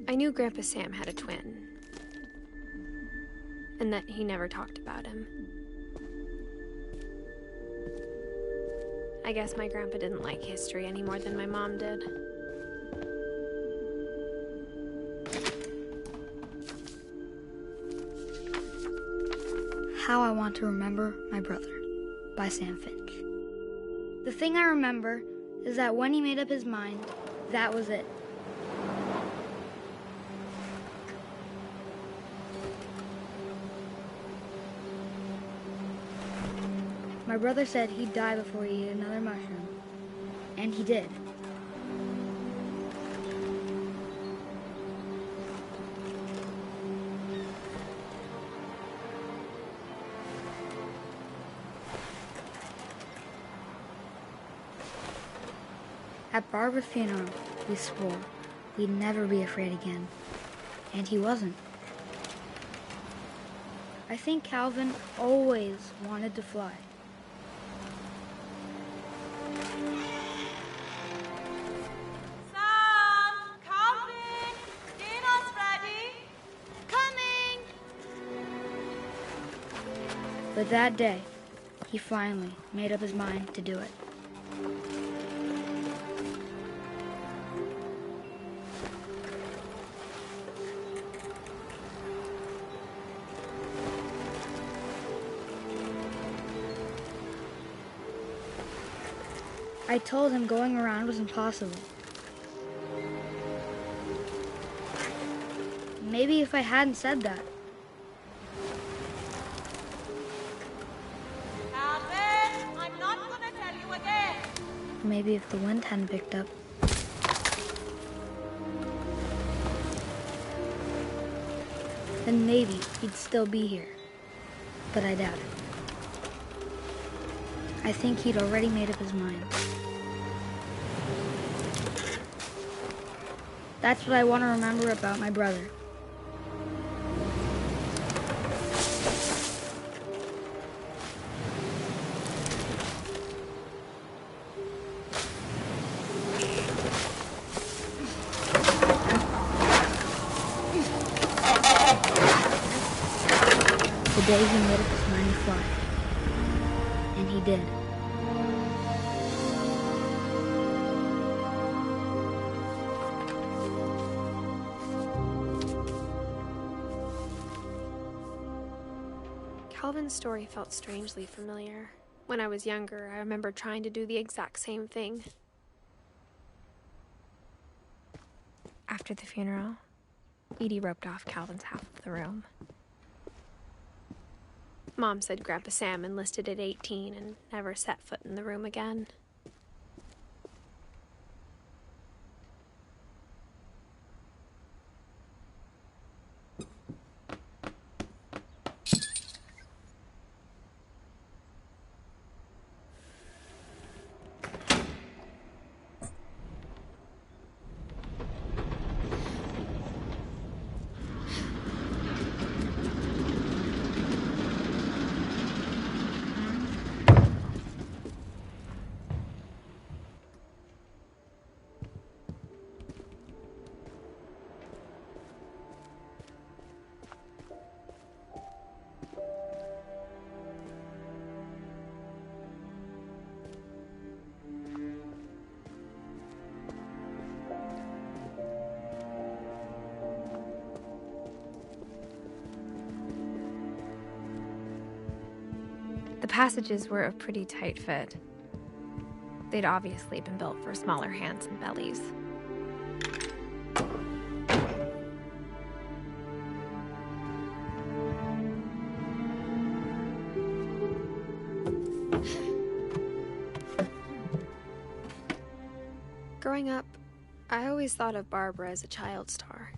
I knew Grandpa Sam had a twin, and that he never talked about him. I guess my grandpa didn't like history any more than my mom did. How I Want to Remember My Brother by Sam Finch. The thing I remember is that when he made up his mind, that was it. My brother said he'd die before he ate another mushroom, and he did. At Barbara's funeral, we swore we'd never be afraid again, and he wasn't. I think Calvin always wanted to fly. Sam! Calvin! Dinner's ready! Coming! But that day, he finally made up his mind to do it. I told him going around was impossible. Maybe if I hadn't said that. Calvin, I'm not gonna tell you again. Maybe if the wind hadn't picked up. Then maybe he'd still be here. But I doubt it. I think he'd already made up his mind. That's what I want to remember about my brother. The day he made up his mind to fly. And he did. Calvin's story felt strangely familiar. When I was younger, I remember trying to do the exact same thing. After the funeral, Edie roped off Calvin's half of the room. Mom said Grandpa Sam enlisted at 18 and never set foot in the room again. The passages were a pretty tight fit. They'd obviously been built for smaller hands and bellies. Growing up, I always thought of Barbara as a child star.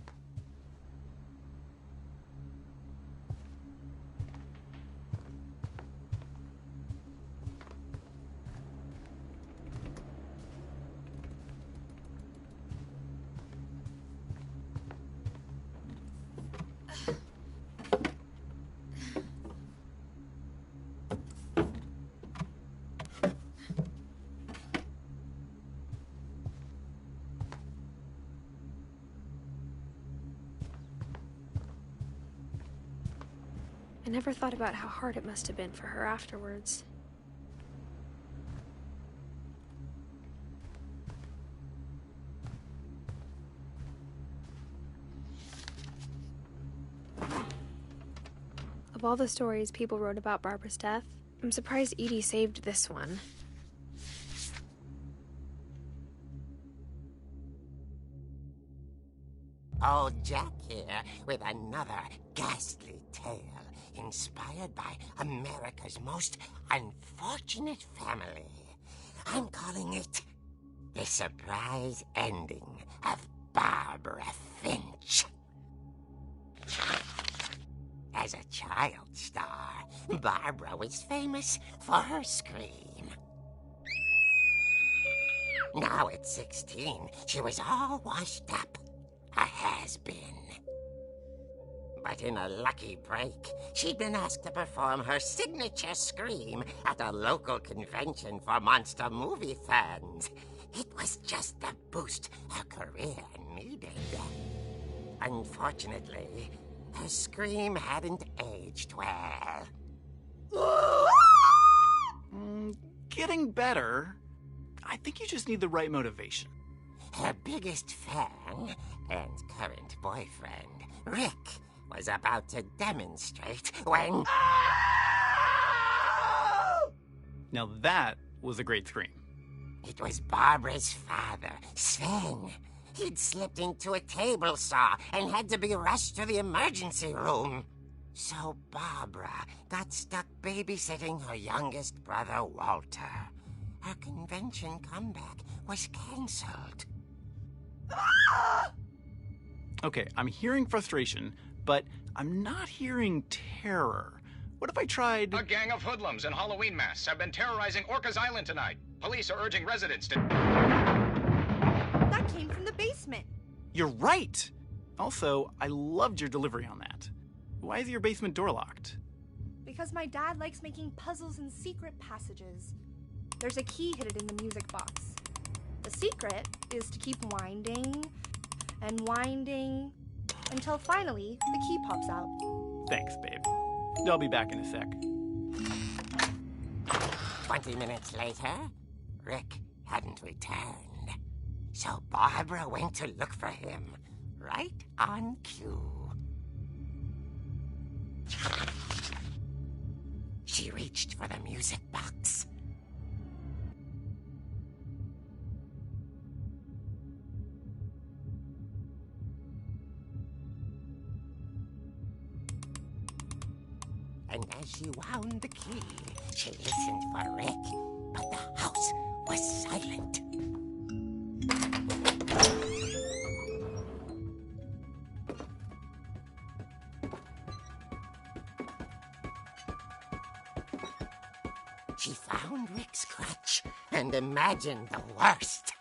I never thought about how hard it must have been for her afterwards. Of all the stories people wrote about Barbara's death, I'm surprised Edie saved this one. Old Jack here with another ghastly tale inspired by America's most unfortunate family. I'm calling it The Surprise Ending of Barbara Finch. As a child star, Barbara was famous for her scream. Now at 16, she was all washed up. A has-been. But in a lucky break, she'd been asked to perform her signature scream at a local convention for monster movie fans. It was just the boost her career needed. Unfortunately, her scream hadn't aged well. Getting better. I think you just need the right motivation. Her biggest fan and current boyfriend, Rick, was about to demonstrate when... Now that was a great scream. It was Barbara's father, Sven. He'd slipped into a table saw and had to be rushed to the emergency room. So Barbara got stuck babysitting her youngest brother, Walter. Her convention comeback was cancelled. Okay, I'm hearing frustration, but I'm not hearing terror. What if I tried... A gang of hoodlums in Halloween masks have been terrorizing Orcas Island tonight. Police are urging residents to... That came from the basement. You're right! Also, I loved your delivery on that. Why is your basement door locked? Because my dad likes making puzzles and secret passages. There's a key hidden in the music box. The secret is to keep winding and winding until finally the key pops out. Thanks, babe. I'll be back in a sec. 20 minutes later, Rick hadn't returned. So Barbara went to look for him, right on cue. She reached for the music box. And as she wound the key, she listened for Rick, but the house was silent. She found Rick's crutch and imagined the worst.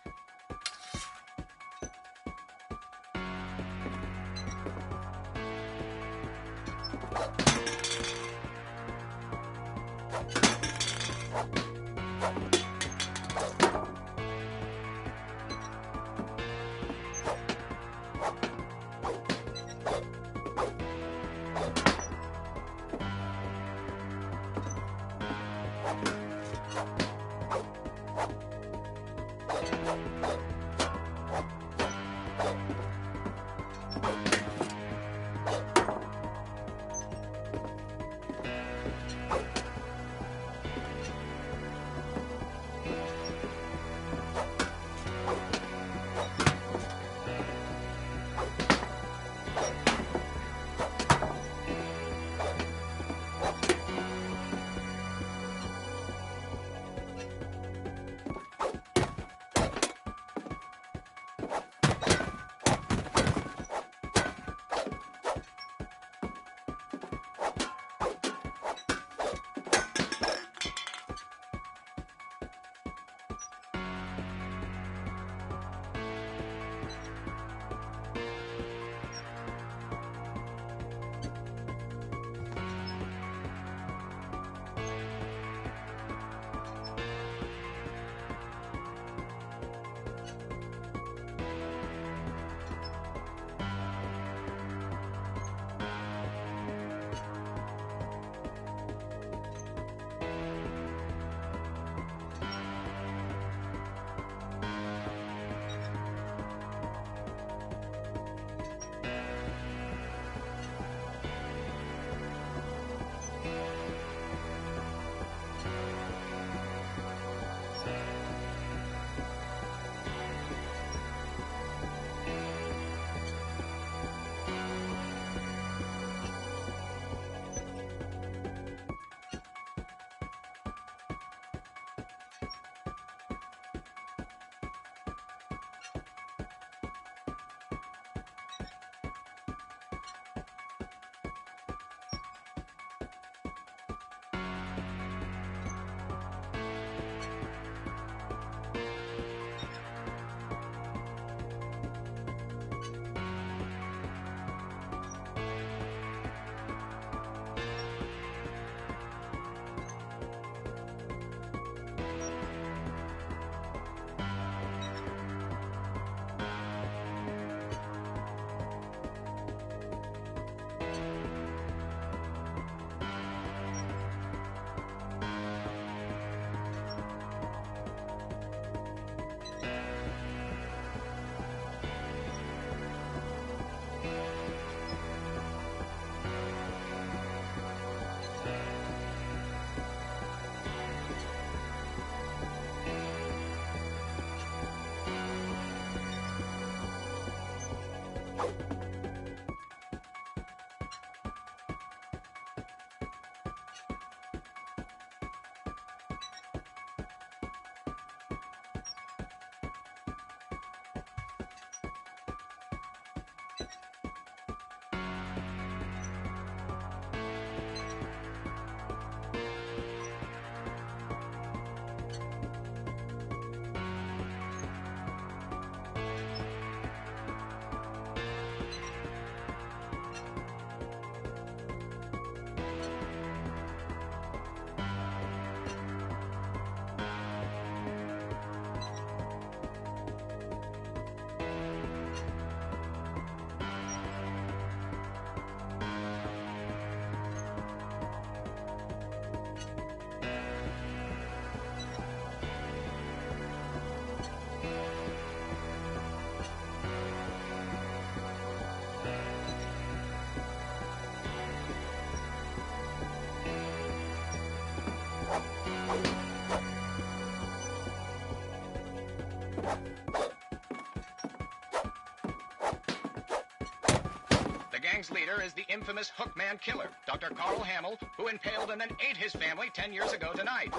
The gang's leader is the infamous Hookman Killer, Dr. Carl Hamill, who impaled and then ate his family 10 years ago tonight.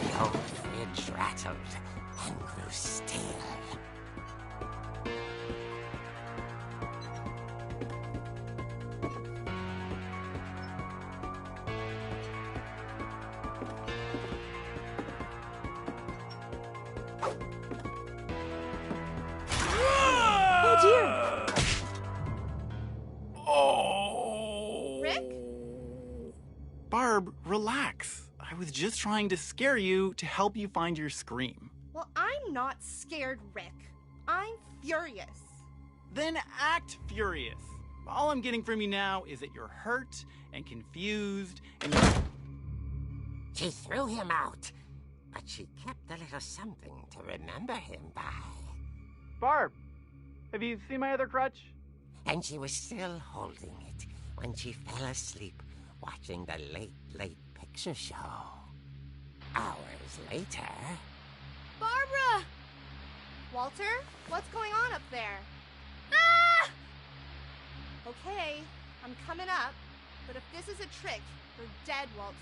The old fridge rattled and grew still. Oh dear! Oh! Rick? Barb, relax. I was just trying to scare you to help you find your scream. Well, I'm not scared, Rick. I'm furious. Then act furious. All I'm getting from you now is that you're hurt and confused and She threw him out, but she kept a little something to remember him by. Barb, have you seen my other crutch? And she was still holding it when she fell asleep watching the Late Picture Show. Hours later... Barbara! Walter, what's going on up there? Ah! Okay, I'm coming up, but if this is a trick, you're dead, Walter.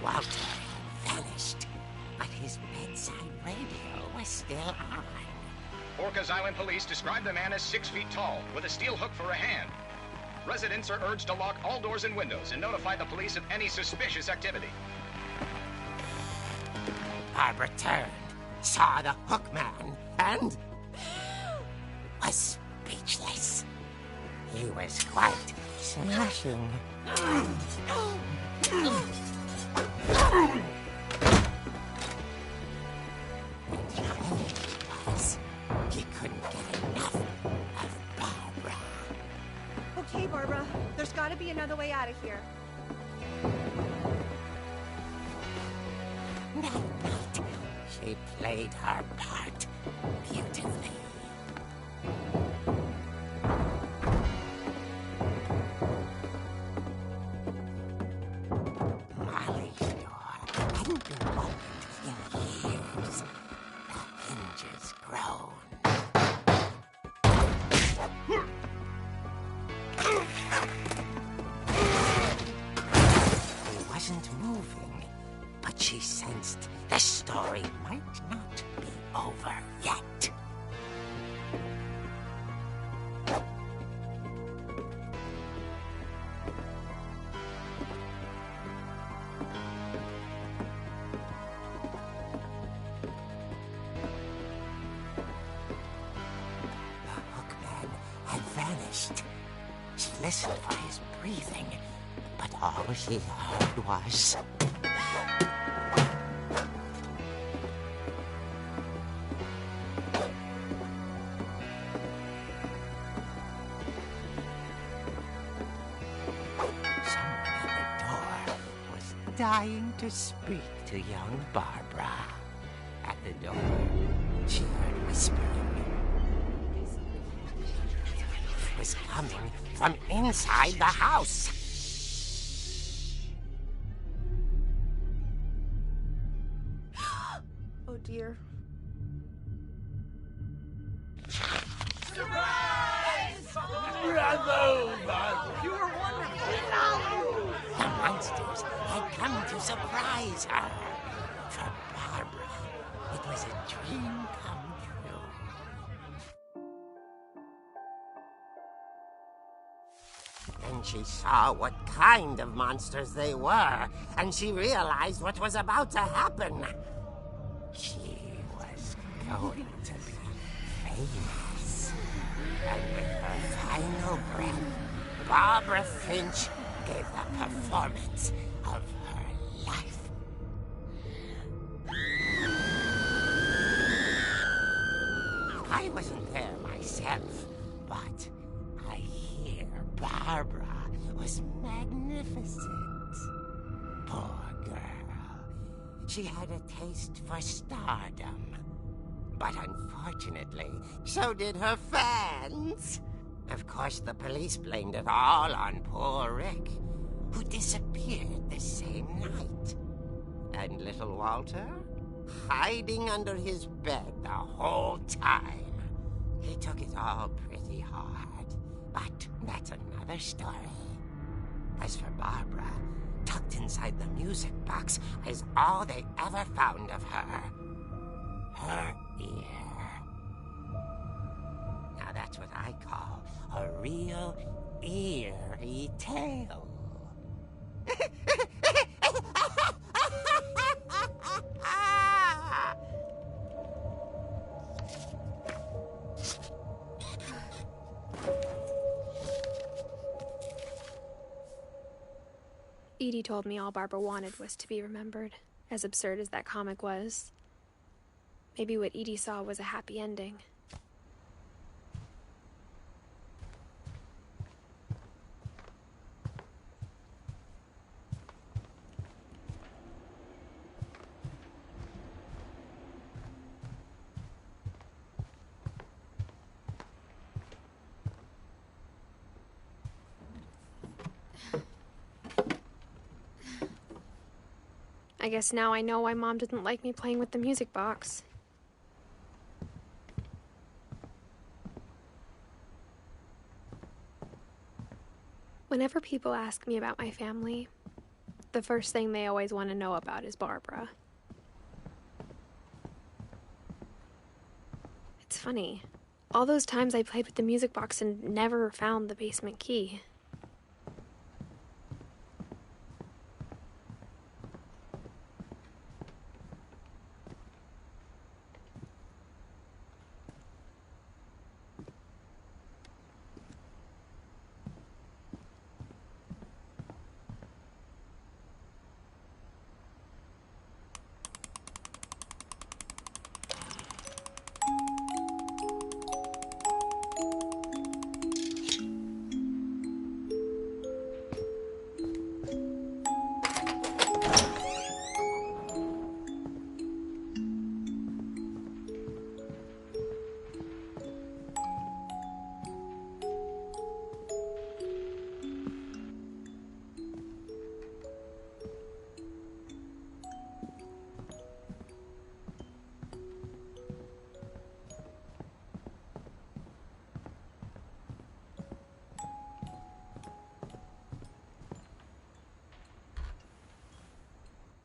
Walter vanished, but his bedside radio was still on. Orcas Island police describe the man as 6 feet tall, with a steel hook for a hand. Residents are urged to lock all doors and windows and notify the police of any suspicious activity. Barbara turned, saw the Hookman, and was speechless. He was quite smashing. gotta be another way out of here. That night, she played her part beautifully. Molly's door hadn't been opened in years. The hinges groaned. He wasn't moving, but she sensed the story might not be over yet. The hookman had vanished. She listened for his breathing, but all she heard was... someone at the door was dying to speak to young Barbara. At the door, she heard whispering. It was coming from inside the house. Oh dear. The monsters had come to surprise her. For Barbara, it was a dream come true. Then she saw what kind of monsters they were, and she realized what was about to happen. She was going to be famous. And with her final breath, Barbara Finch gave the performance of her life. I wasn't there myself, but I hear Barbara was magnificent. Poor girl. She had a taste for stardom. But unfortunately, so did her fans. Of course, the police blamed it all on poor Rick, who disappeared the same night. And little Walter? Hiding under his bed the whole time. He took it all pretty hard, but that's another story. As for Barbara, tucked inside the music box is all they ever found of her. Her ear. Now that's what I call a real eerie tale. Edie told me all Barbara wanted was to be remembered, as absurd as that comic was. Maybe what Edie saw was a happy ending. I guess now I know why Mom didn't like me playing with the music box. Whenever people ask me about my family, the first thing they always want to know about is Barbara. It's funny. All those times I played with the music box and never found the basement key.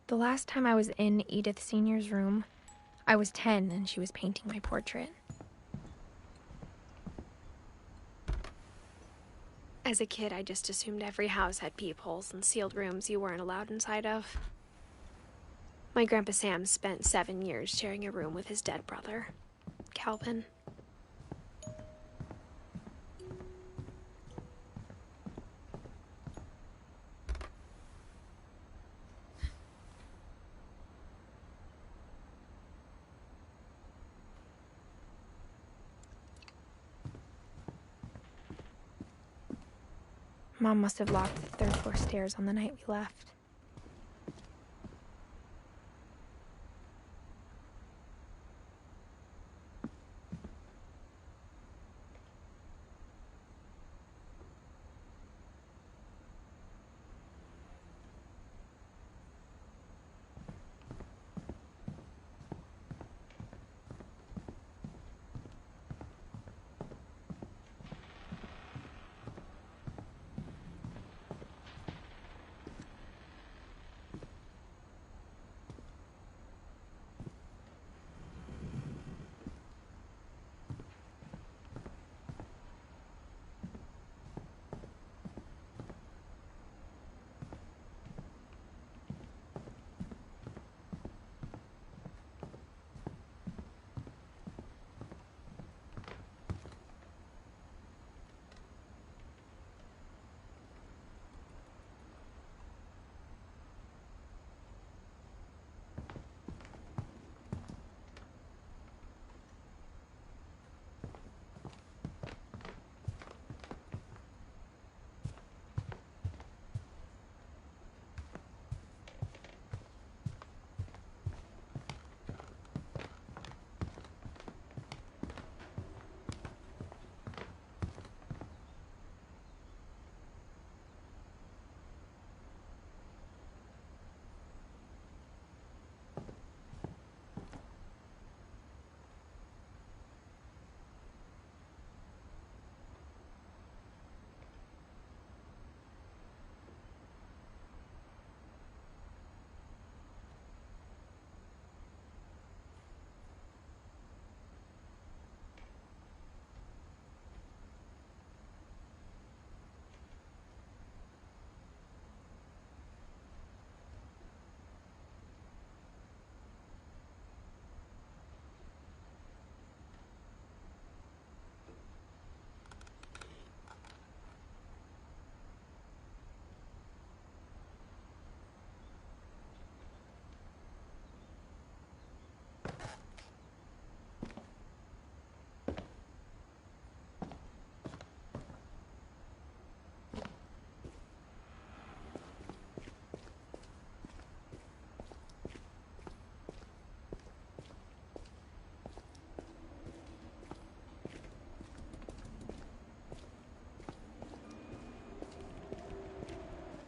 The last time I was in Edith Sr.'s room, I was 10 and she was painting my portrait. As a kid, I just assumed every house had peepholes and sealed rooms you weren't allowed inside of. My Grandpa Sam spent 7 years sharing a room with his dead brother, Calvin. Mom must have locked the third floor stairs on the night we left.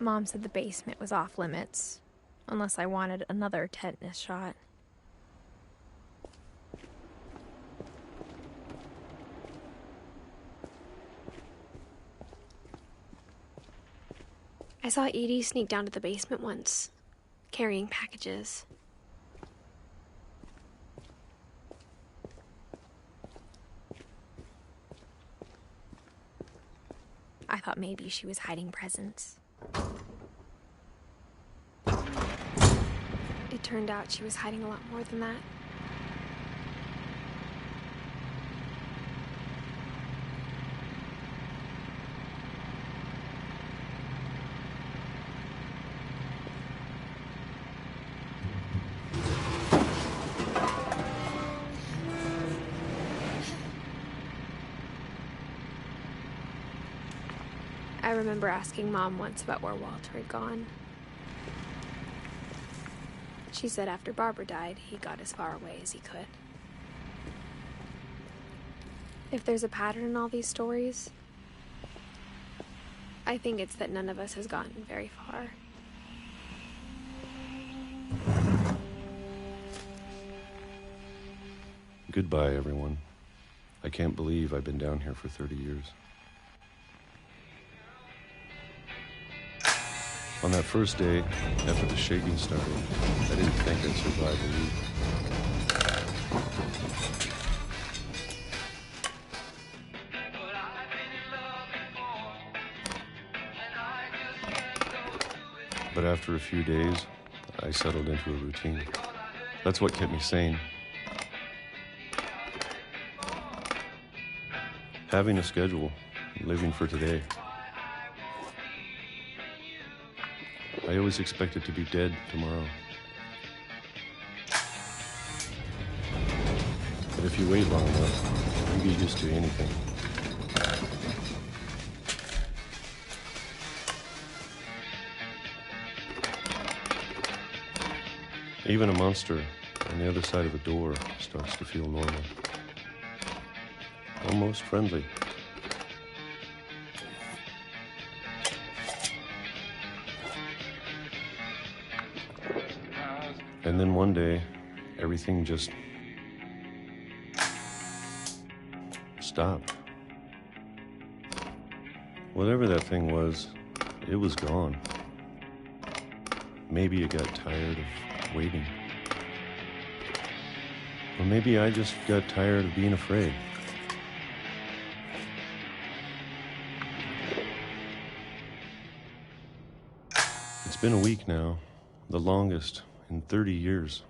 Mom said the basement was off limits, unless I wanted another tetanus shot. I saw Edie sneak down to the basement once, carrying packages. I thought maybe she was hiding presents. It turned out she was hiding a lot more than that. I remember asking Mom once about where Walter had gone. She said after Barbara died, he got as far away as he could. If there's a pattern in all these stories, I think it's that none of us has gotten very far. Goodbye, everyone. I can't believe I've been down here for 30 years. On On that first day, after the shaking started, I didn't think I'd survive a week. But after a few days, I settled into a routine. That's what kept me sane. Having a schedule, living for today. I always expected to be dead tomorrow. But if you wait long enough, you get used to anything. Even a monster on the other side of a door starts to feel normal. Almost friendly. And then one day, everything just stopped. Whatever that thing was, it was gone. Maybe it got tired of waiting. Or maybe I just got tired of being afraid. It's been a week now, the longest in 30 years.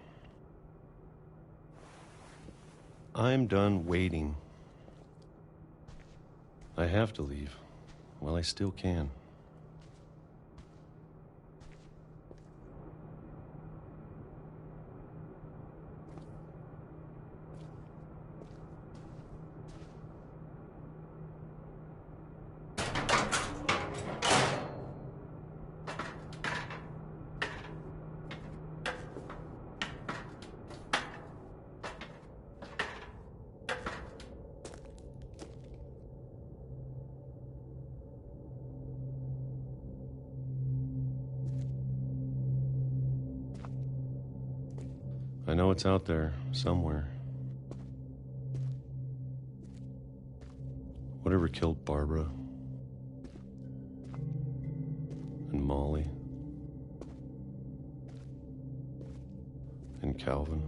I'm done waiting. I have to leave while I still can. I know it's out there, somewhere. Whatever killed Barbara and Molly and Calvin.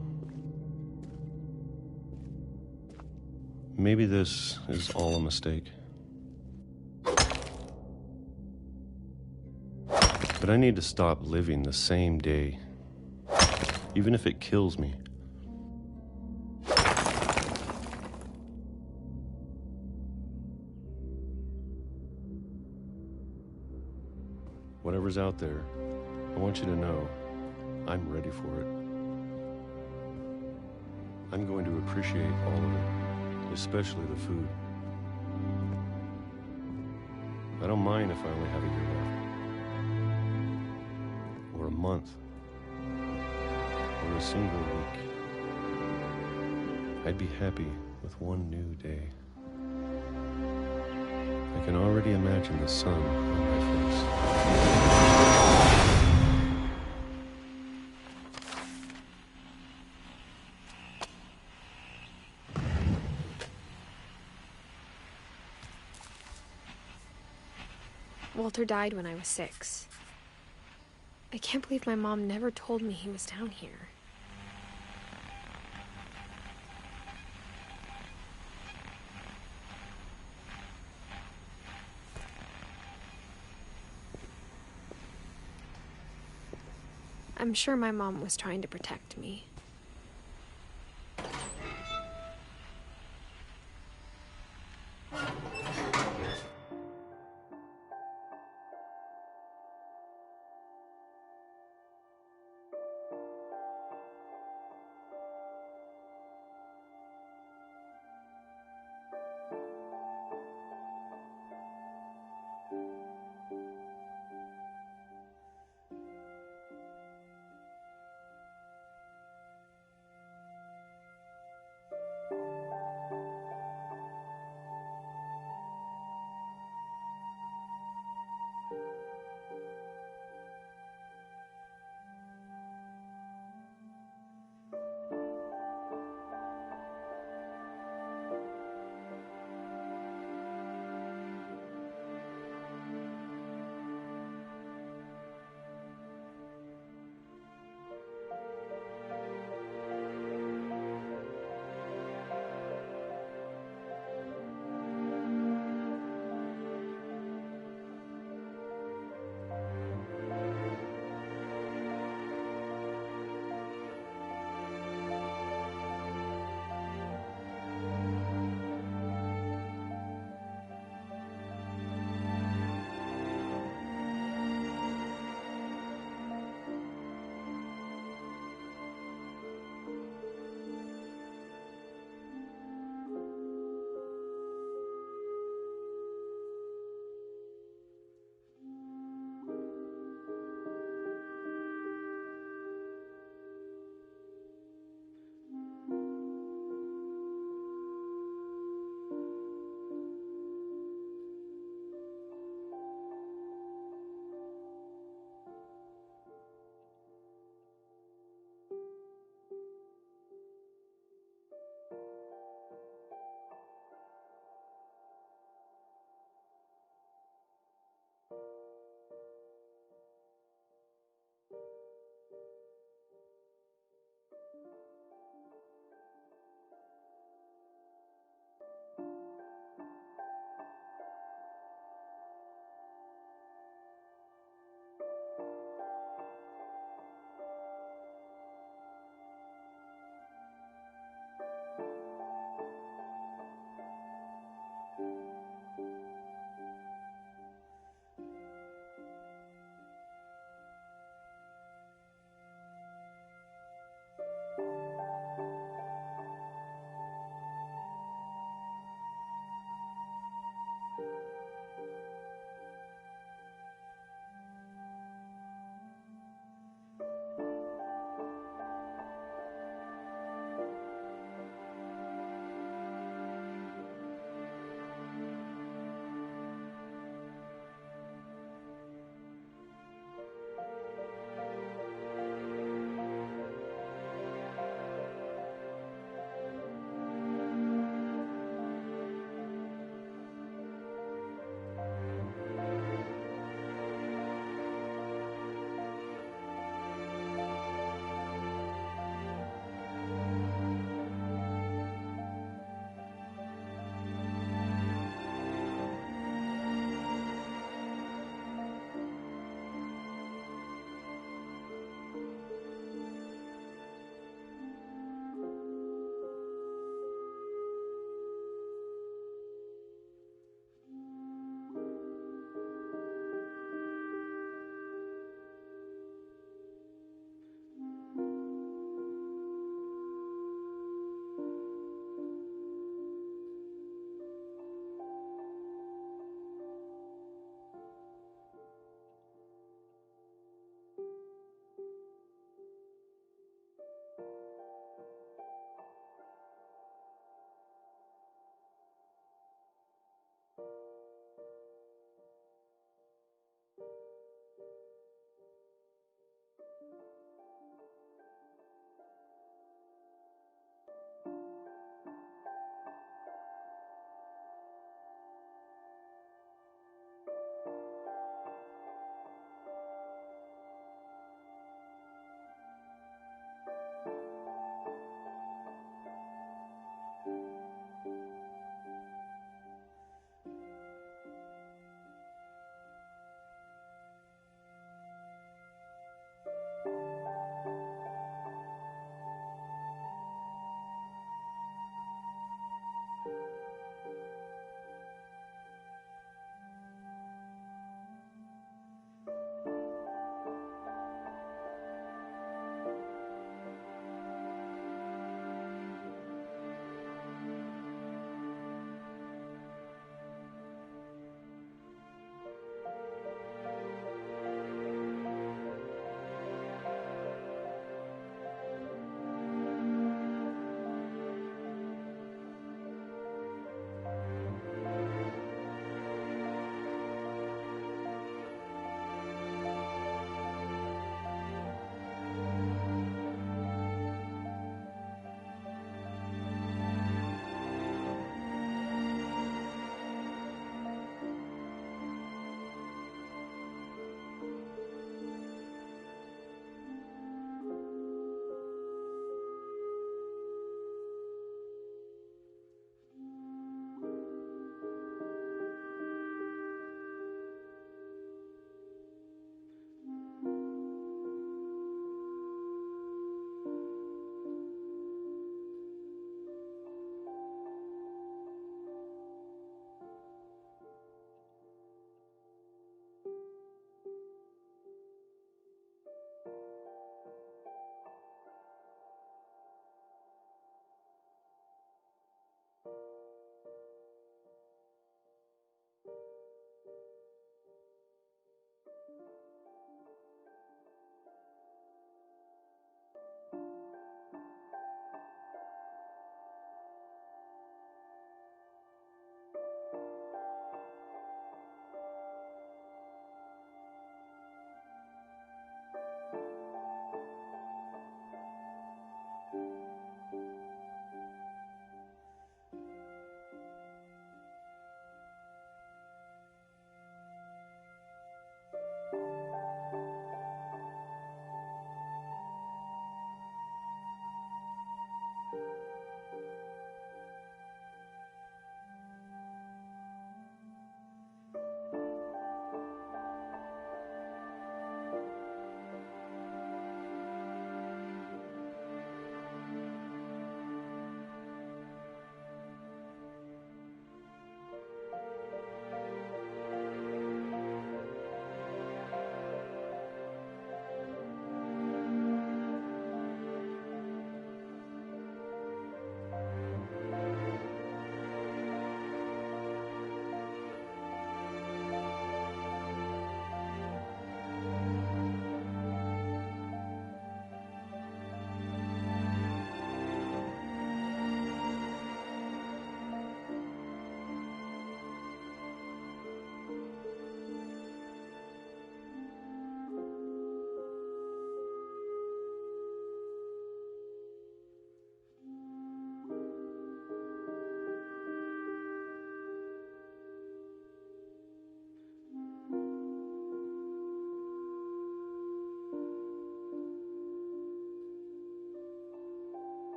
Maybe this is all a mistake. But I need to stop living the same day. Even if it kills me. Whatever's out there, I want you to know I'm ready for it. I'm going to appreciate all of it, especially the food. I don't mind if I only have a year left. Or a month. Or a single week. I'd be happy with one new day. I can already imagine the sun on my face. Walter died when I was 6. I can't believe my mom never told me he was down here. I'm sure my mom was trying to protect me.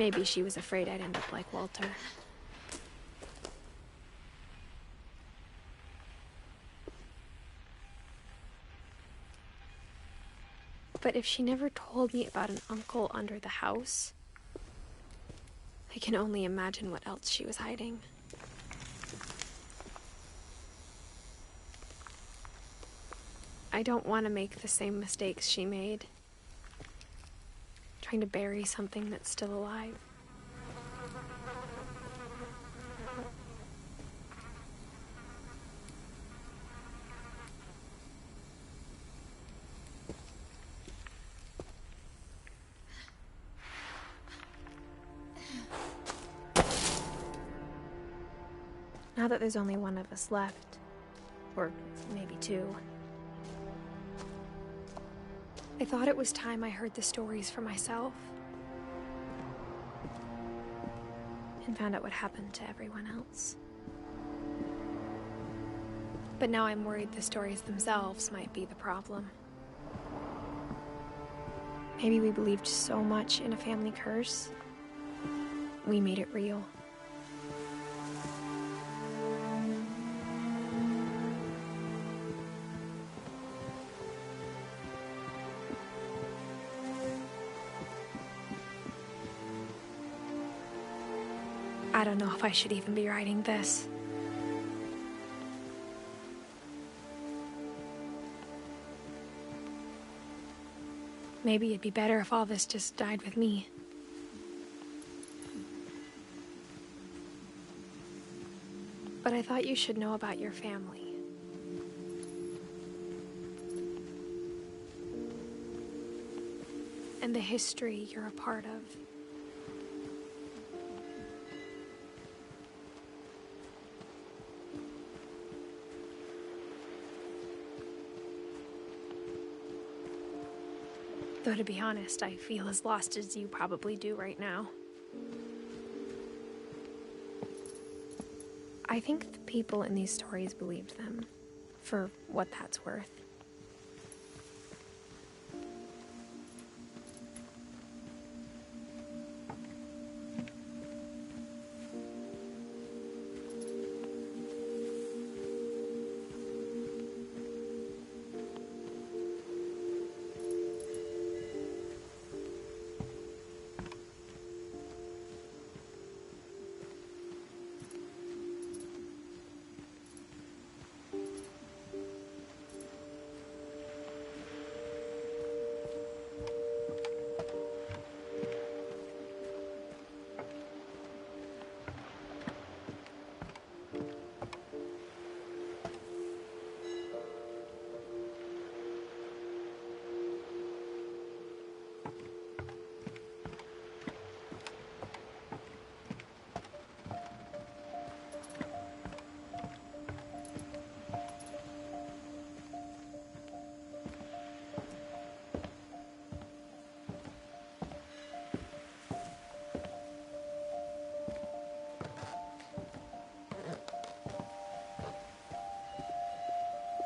Maybe she was afraid I'd end up like Walter. But if she never told me about an uncle under the house, I can only imagine what else she was hiding. I don't want to make the same mistakes she made, trying to bury something that's still alive. Now that there's only one of us left, or maybe two, I thought it was time I heard the stories for myself and found out what happened to everyone else. But now I'm worried the stories themselves might be the problem. Maybe we believed so much in a family curse, we made it real. I don't know if I should even be writing this. Maybe it'd be better if all this just died with me. But I thought you should know about your family. And the history you're a part of. Though to be honest, I feel as lost as you probably do right now. I think the people in these stories believed them, for what that's worth.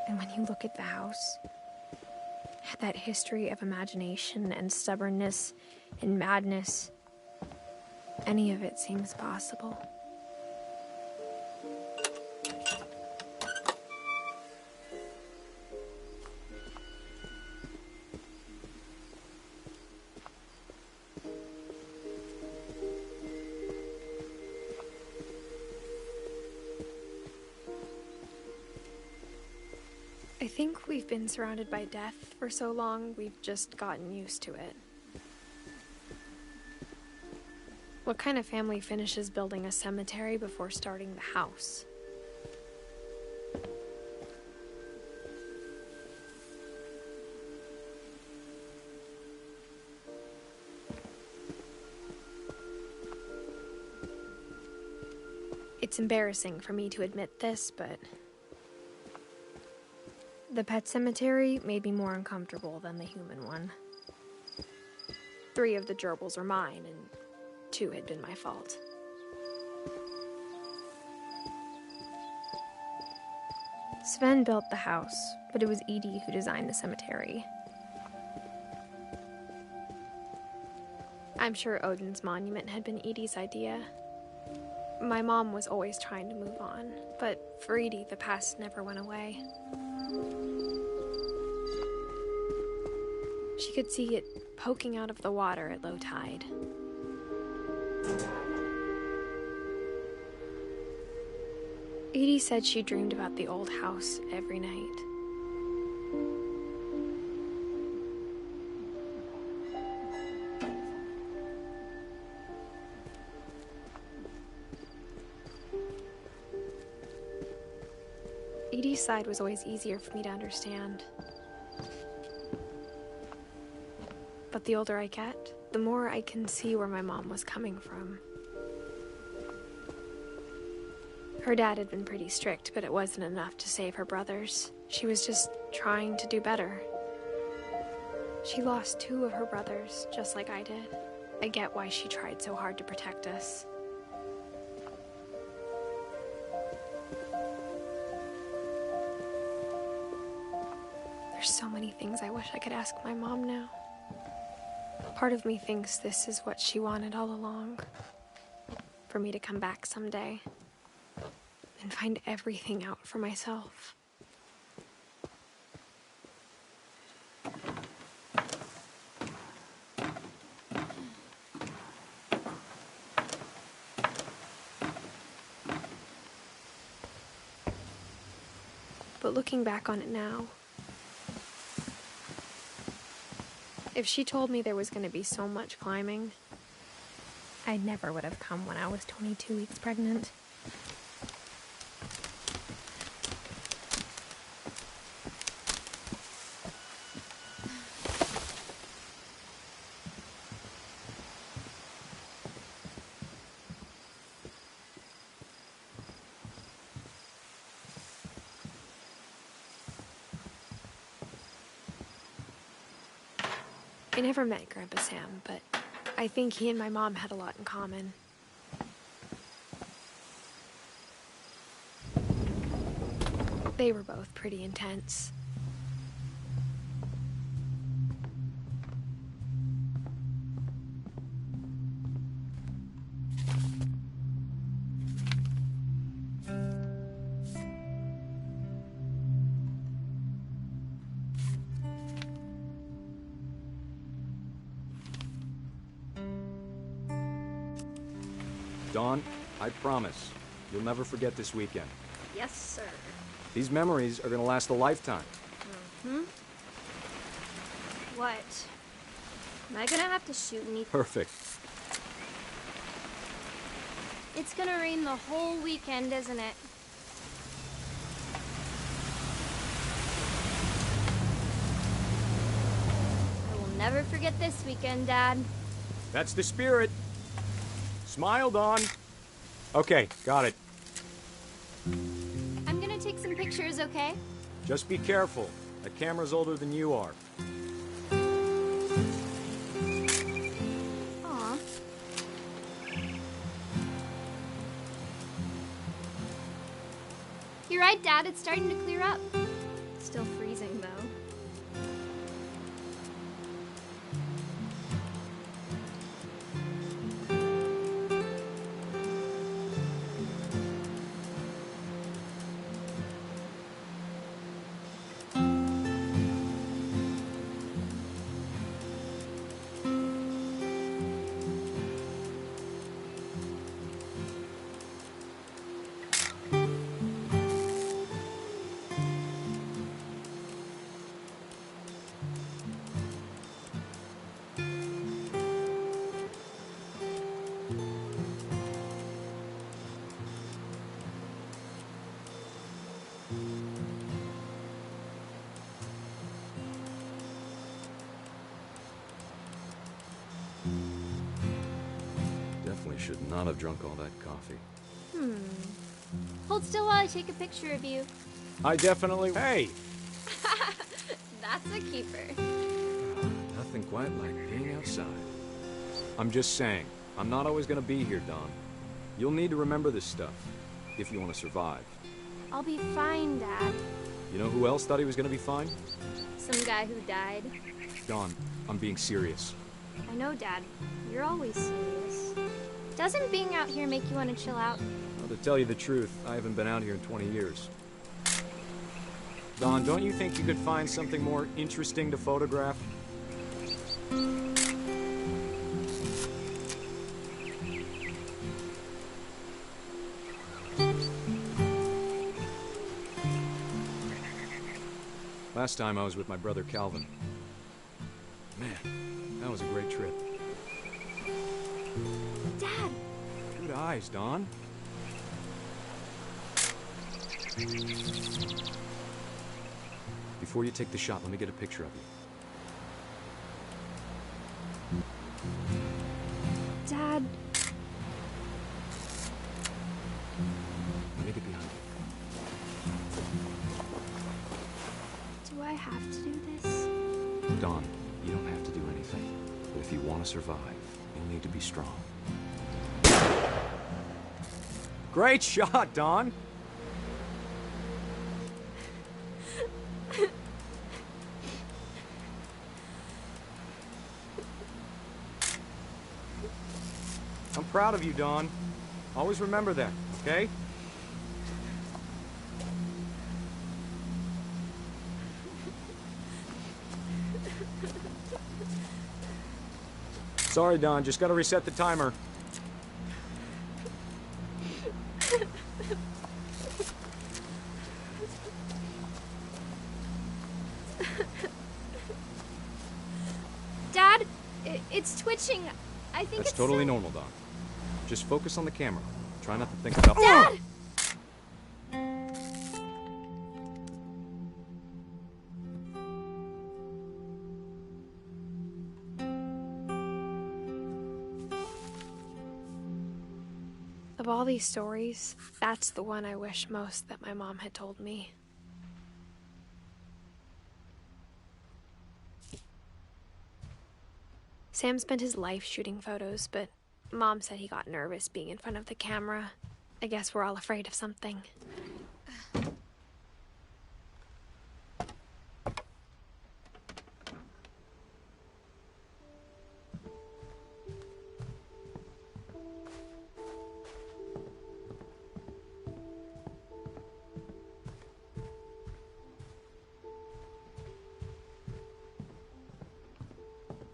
And when you look at the house, that history of imagination and stubbornness and madness, any of it seems possible. I think we've been surrounded by death for so long, we've just gotten used to it. What kind of family finishes building a cemetery before starting the house? It's embarrassing for me to admit this, but the pet cemetery made me more uncomfortable than the human one. 3 of the gerbils are mine, and 2 had been my fault. Sven built the house, but it was Edie who designed the cemetery. I'm sure Odin's monument had been Edie's idea. My mom was always trying to move on, but for Edie, the past never went away. She could see it poking out of the water at low tide. Edie said she dreamed about the old house every night. Edie's side was always easier for me to understand. But the older I get, the more I can see where my mom was coming from. Her dad had been pretty strict, but it wasn't enough to save her brothers. She was just trying to do better. She lost 2 of her brothers, just like I did. I get why she tried so hard to protect us. There's so many things I wish I could ask my mom now. Part of me thinks this is what she wanted all along. For me to come back someday and find everything out for myself. But looking back on it now, if she told me there was going to be so much climbing, I never would have come when I was 22 weeks pregnant. I never met Grandpa Sam, but I think he and my mom had a lot in common. They were both pretty intense. Dawn, I promise, you'll never forget this weekend. Yes, sir. These memories are gonna last a lifetime. Mm-hmm. What? Am I gonna have to shoot anything? Perfect. It's gonna rain the whole weekend, isn't it? I will never forget this weekend, Dad. That's the spirit. Smile, Dawn. Okay, got it. I'm gonna take some pictures, okay? Just be careful. That camera's older than you are. Aw. You're right, Dad. It's starting to clear up. Still freezing, though. Definitely should not have drunk all that coffee. Hold still while I take a picture of you. I definitely... Hey! That's a keeper. Nothing quite like being outside. I'm just saying, I'm not always gonna be here, Dawn. You'll need to remember this stuff, if you want to survive. I'll be fine, Dad. You know who else thought he was gonna be fine? Some guy who died. Dawn, I'm being serious. I know, Dad. You're always serious. Doesn't being out here make you want to chill out? Well, to tell you the truth, I haven't been out here in 20 years. Don, don't you think you could find something more interesting to photograph? Last time I was with my brother Calvin. Man, that was a great trip. Dad! Good eyes, Don. Before you take the shot, let me get a picture of you. Dad... Let me get behind you. Do I have to do this? Don, you don't have to do anything. But if you want to survive, you'll need to be strong. Great shot, Don! I'm proud of you, Don. Always remember that, okay? Sorry, Don. Just gotta reset the timer. Dad, it's twitching. I think That's it's totally so... normal, Don. Just focus on the camera. Try not to think about... Dad! Of all these stories, that's the one I wish most that my mom had told me. Sam spent his life shooting photos, but Mom said he got nervous being in front of the camera. I guess we're all afraid of something.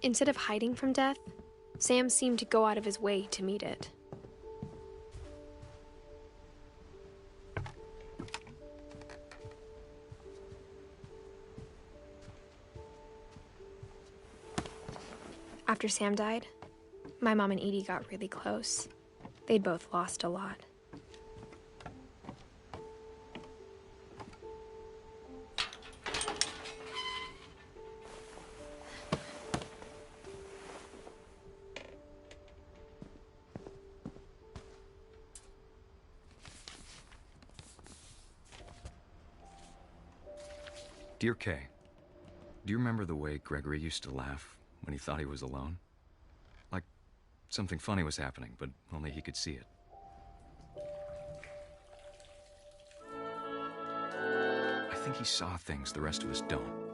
Instead of hiding from death, Sam seemed to go out of his way to meet it. After Sam died, my mom and Edie got really close. They'd both lost a lot. Dear Kay, do you remember the way Gregory used to laugh when he thought he was alone? Like something funny was happening, but only he could see it. I think he saw things the rest of us don't.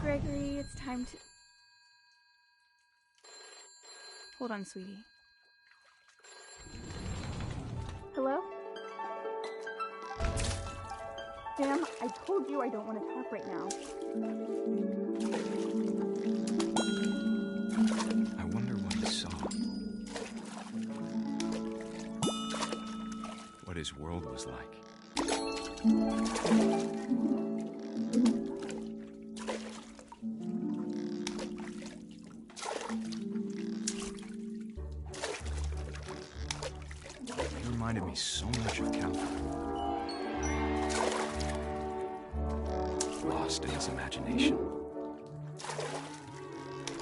Gregory, it's time to... Hold on, sweetie. Hello? Sam, I told you I don't want to talk right now. I wonder what he saw. What his world was like. Reminded me so much of Calvin. Lost in his imagination.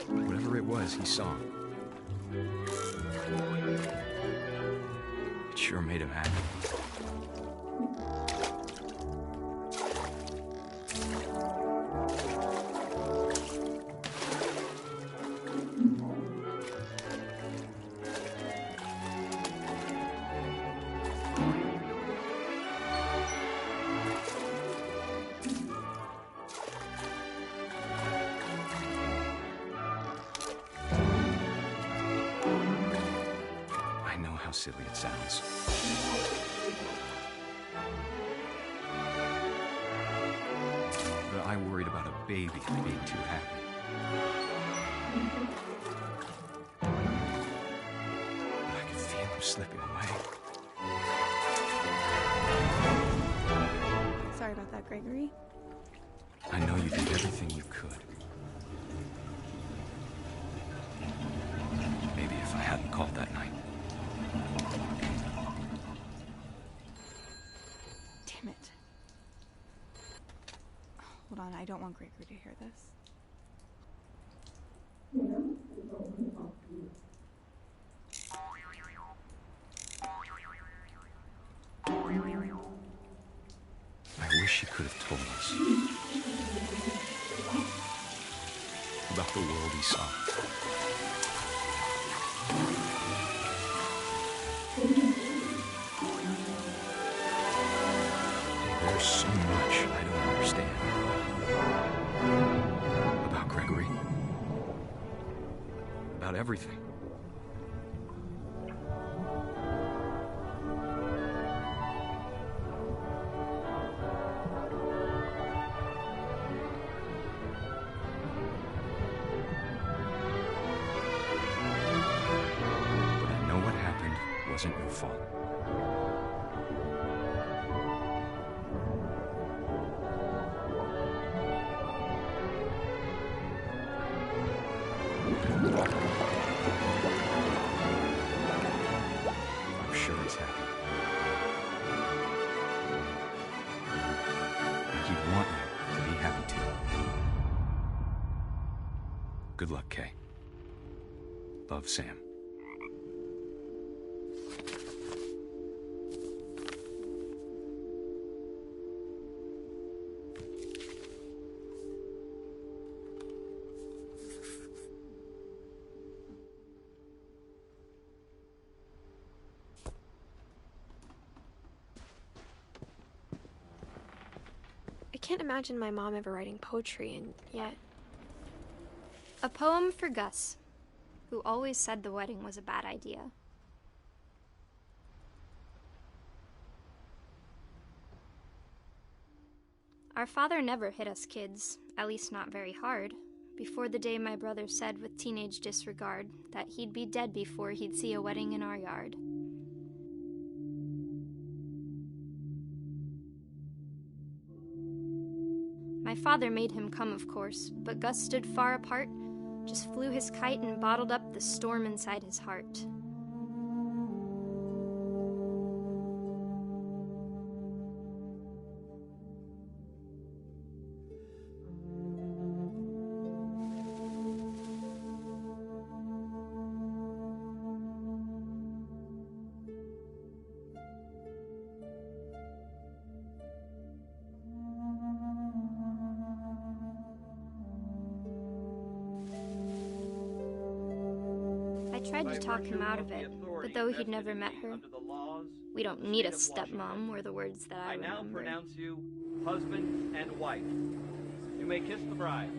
Whatever it was, he saw. sure made him happy. Silly it sounds. But I worried about a baby being too happy. But I could feel him slipping away. Sorry about that, Gregory. I know you did everything you could. Maybe if I hadn't called that night. Damn it. Hold on, I don't want Gregory to hear this. I wish she could have told us about the world he saw. There's so much I don't understand about Gregory, about everything. But I know what happened wasn't your fault. I'm sure he's happy. He'd want you to be happy too. Good luck, Kay. Love, Sam. I can't imagine my mom ever writing poetry, and yet... A poem for Gus, who always said the wedding was a bad idea. Our father never hit us kids, at least not very hard, before the day my brother said with teenage disregard that he'd be dead before he'd see a wedding in our yard. My father made him come, of course, but Gus stood far apart, just flew his kite and bottled up the storm inside his heart. I tried to talk him out of it, but though he'd never met her, "We don't need a stepmom," were the words that I remembered. I now pronounce you husband and wife. You may kiss the bride.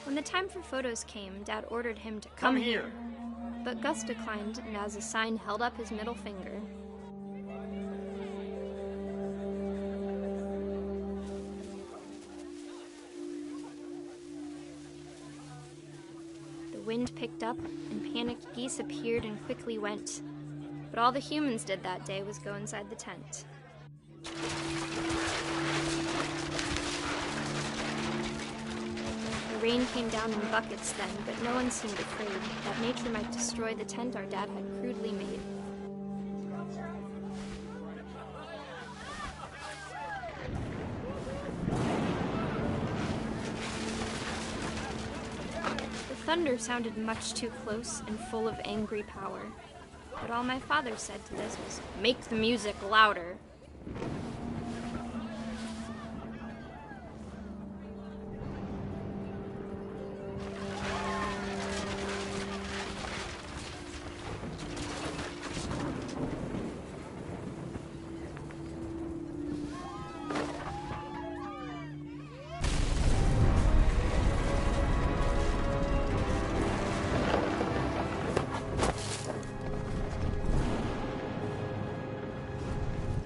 When the time for photos came, Dad ordered him to come here. But Gus declined and as a sign held up his middle finger. The wind picked up and panicked geese appeared and quickly went. But all the humans did that day was go inside the tent. The rain came down in buckets then, but no one seemed afraid that nature might destroy the tent our dad had crudely made. The thunder sounded much too close and full of angry power. But all my father said to this was, "Make the music louder."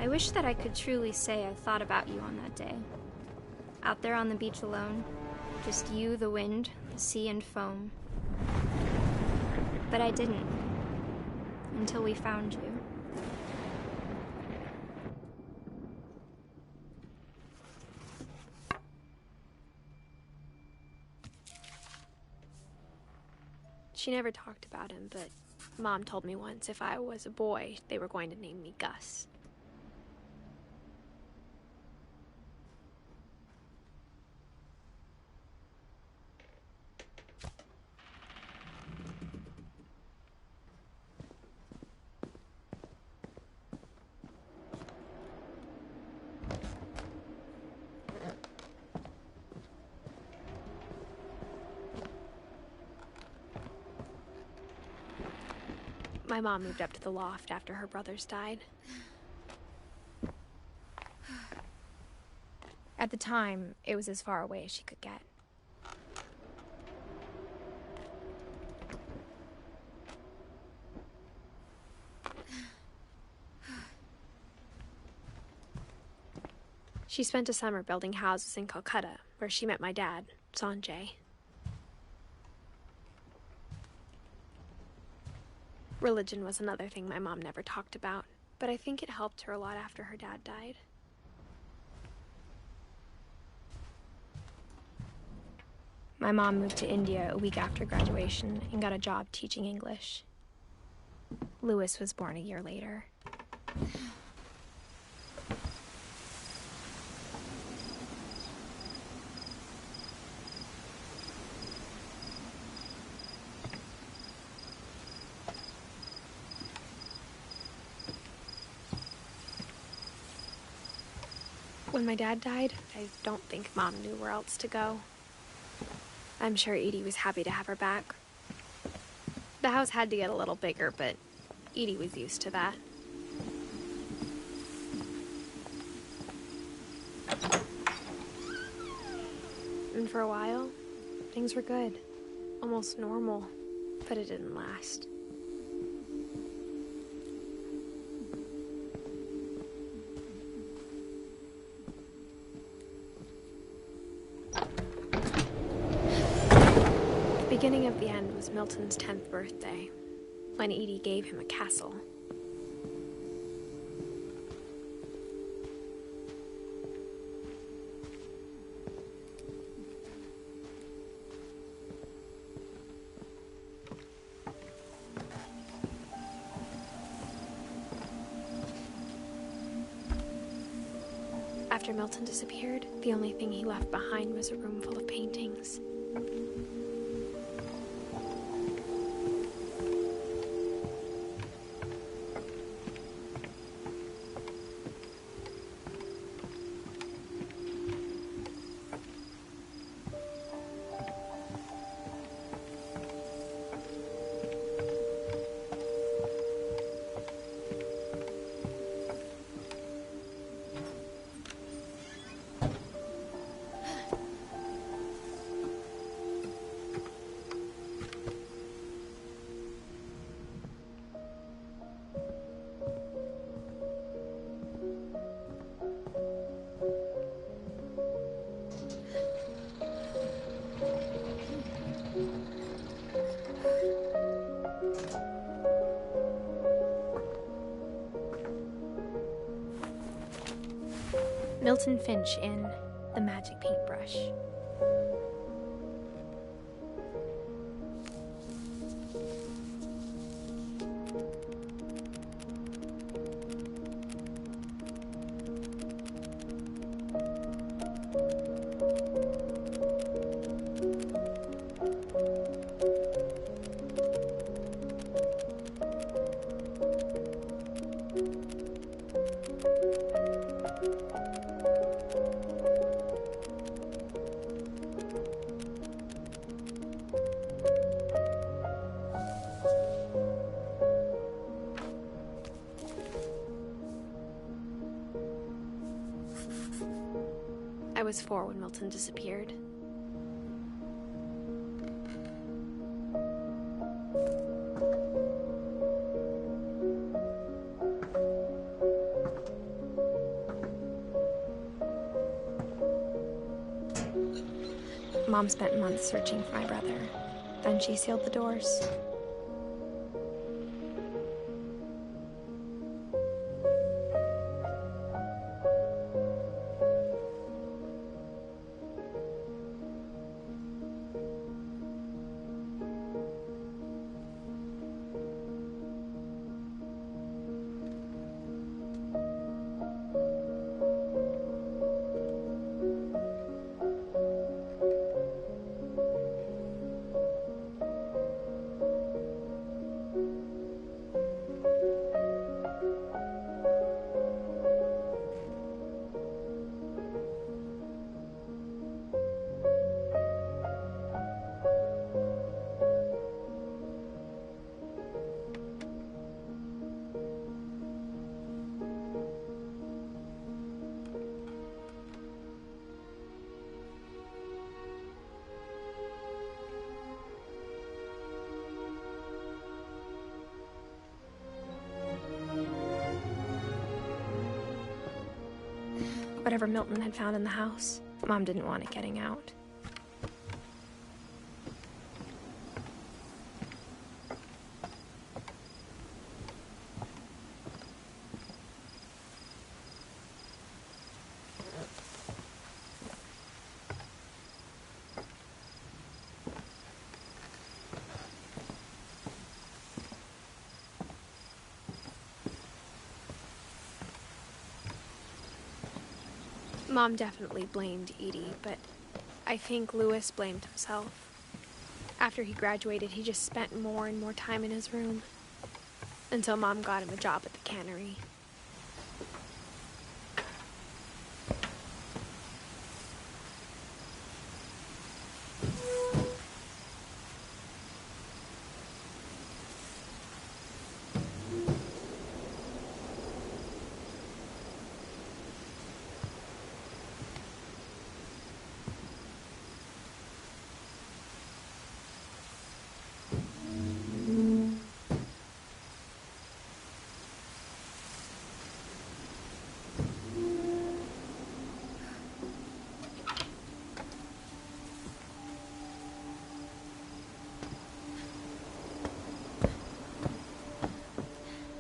I wish that I could truly say I thought about you on that day. Out there on the beach alone, just you, the wind, the sea, and foam. But I didn't, until we found you. She never talked about him, but Mom told me once if I was a boy, they were going to name me Gus. My mom moved up to the loft after her brothers died. At the time, it was as far away as she could get. She spent a summer building houses in Calcutta, where she met my dad, Sanjay. Religion was another thing my mom never talked about, but I think it helped her a lot after her dad died. My mom moved to India a week after graduation and got a job teaching English. Louis was born a year later. When my dad died, I don't think Mom knew where else to go. I'm sure Edie was happy to have her back. The house had to get a little bigger, but Edie was used to that. And for a while, things were good. Almost normal, but it didn't last. The beginning of the end was Milton's 10th birthday, when Edie gave him a castle. After Milton disappeared, the only thing he left behind was a room full of paintings. Milton Finch in The Magic Paintbrush. I was 4 when Milton disappeared. Mom spent months searching for my brother. Then she sealed the doors. Whatever Milton had found in the house, Mom didn't want it getting out. Mom definitely blamed Edie, but I think Louis blamed himself. After he graduated, he just spent more and more time in his room, until Mom got him a job at the cannery.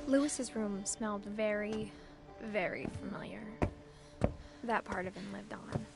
Louis's room smelled very, very familiar. That part of him lived on.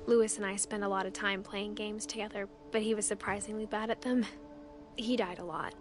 Louis and I spent a lot of time playing games together, but he was surprisingly bad at them. He died a lot.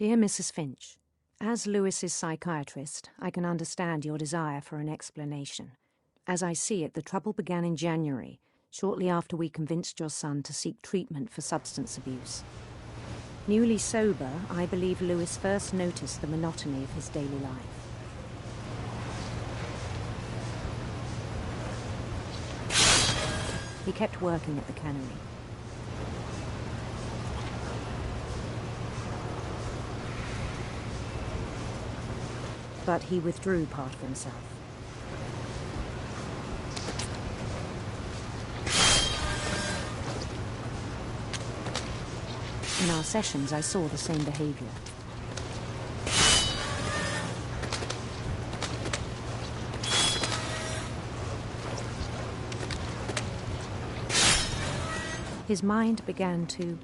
Dear Mrs. Finch, as Lewis's psychiatrist, I can understand your desire for an explanation. As I see it, the trouble began in January, shortly after we convinced your son to seek treatment for substance abuse. Newly sober, I believe Lewis first noticed the monotony of his daily life. He kept working at the cannery. But he withdrew part of himself. In our sessions, I saw the same behavior. His mind began to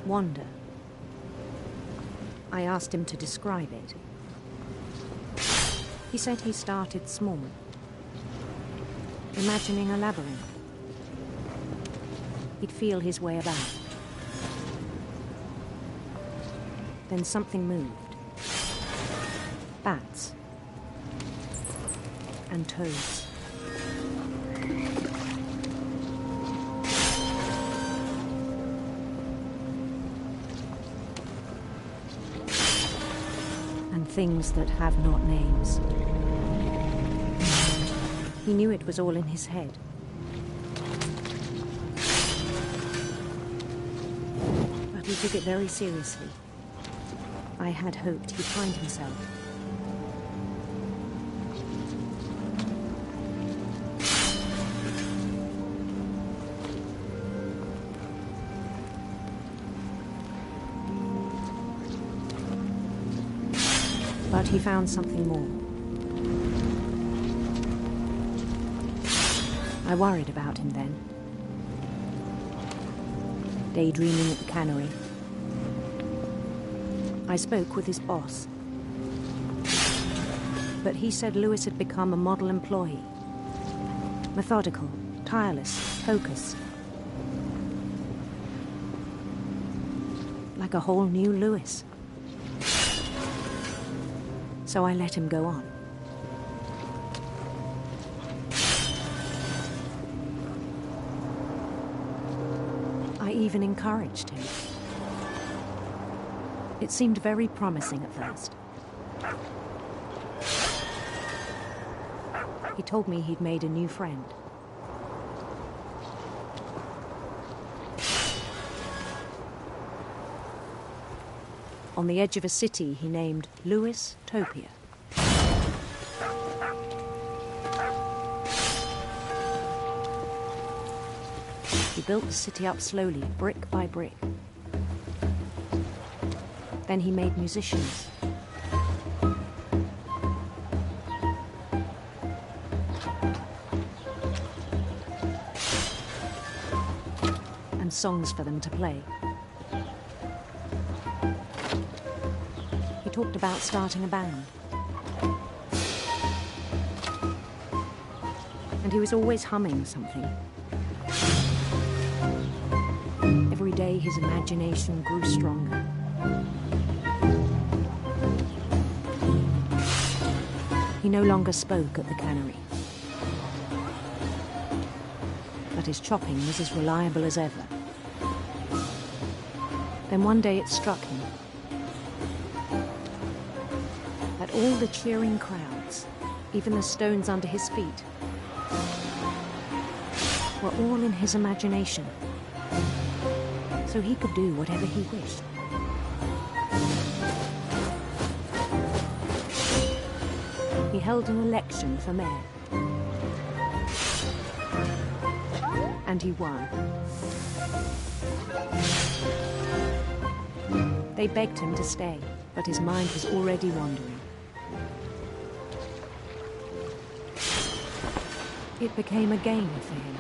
wander. I asked him to describe it. He said he started small, imagining a labyrinth. He'd feel his way about. Then something moved. Bats. And toads. And things that have not names. He knew it was all in his head. But he took it very seriously. I had hoped he'd find himself. But he found something more. I worried about him then. Daydreaming at the cannery. I spoke with his boss. But he said Lewis had become a model employee. Methodical, tireless, focused. Like a whole new Lewis. So I let him go on. I even encouraged him. It seemed very promising at first. He told me he'd made a new friend. On the edge of a city he named Lewis Topia. He built the city up slowly, brick by brick. Then he made musicians. And songs for them to play. He talked about starting a band. And he was always humming something. Every day his imagination grew stronger. He no longer spoke at the cannery. But his chopping was as reliable as ever. Then one day it struck him that all the cheering crowds, even the stones under his feet, were all in his imagination. So he could do whatever he wished. He held an election for mayor. And he won. They begged him to stay, but his mind was already wandering. It became a game for him.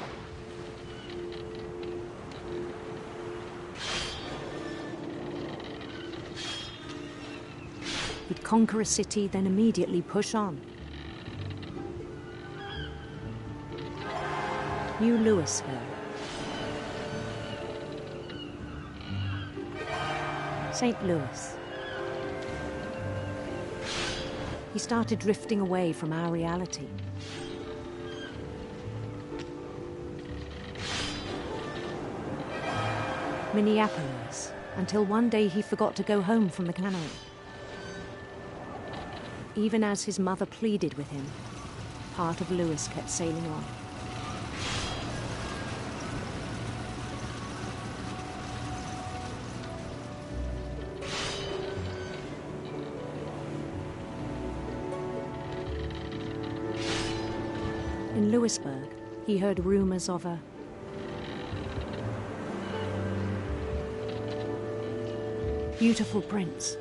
He'd conquer a city, then immediately push on. New Louisville. St. Louis. He started drifting away from our reality. Minneapolis, until one day he forgot to go home from the cannery. Even as his mother pleaded with him, part of Louis kept sailing on. In Louisburg, he heard rumors of a beautiful prince.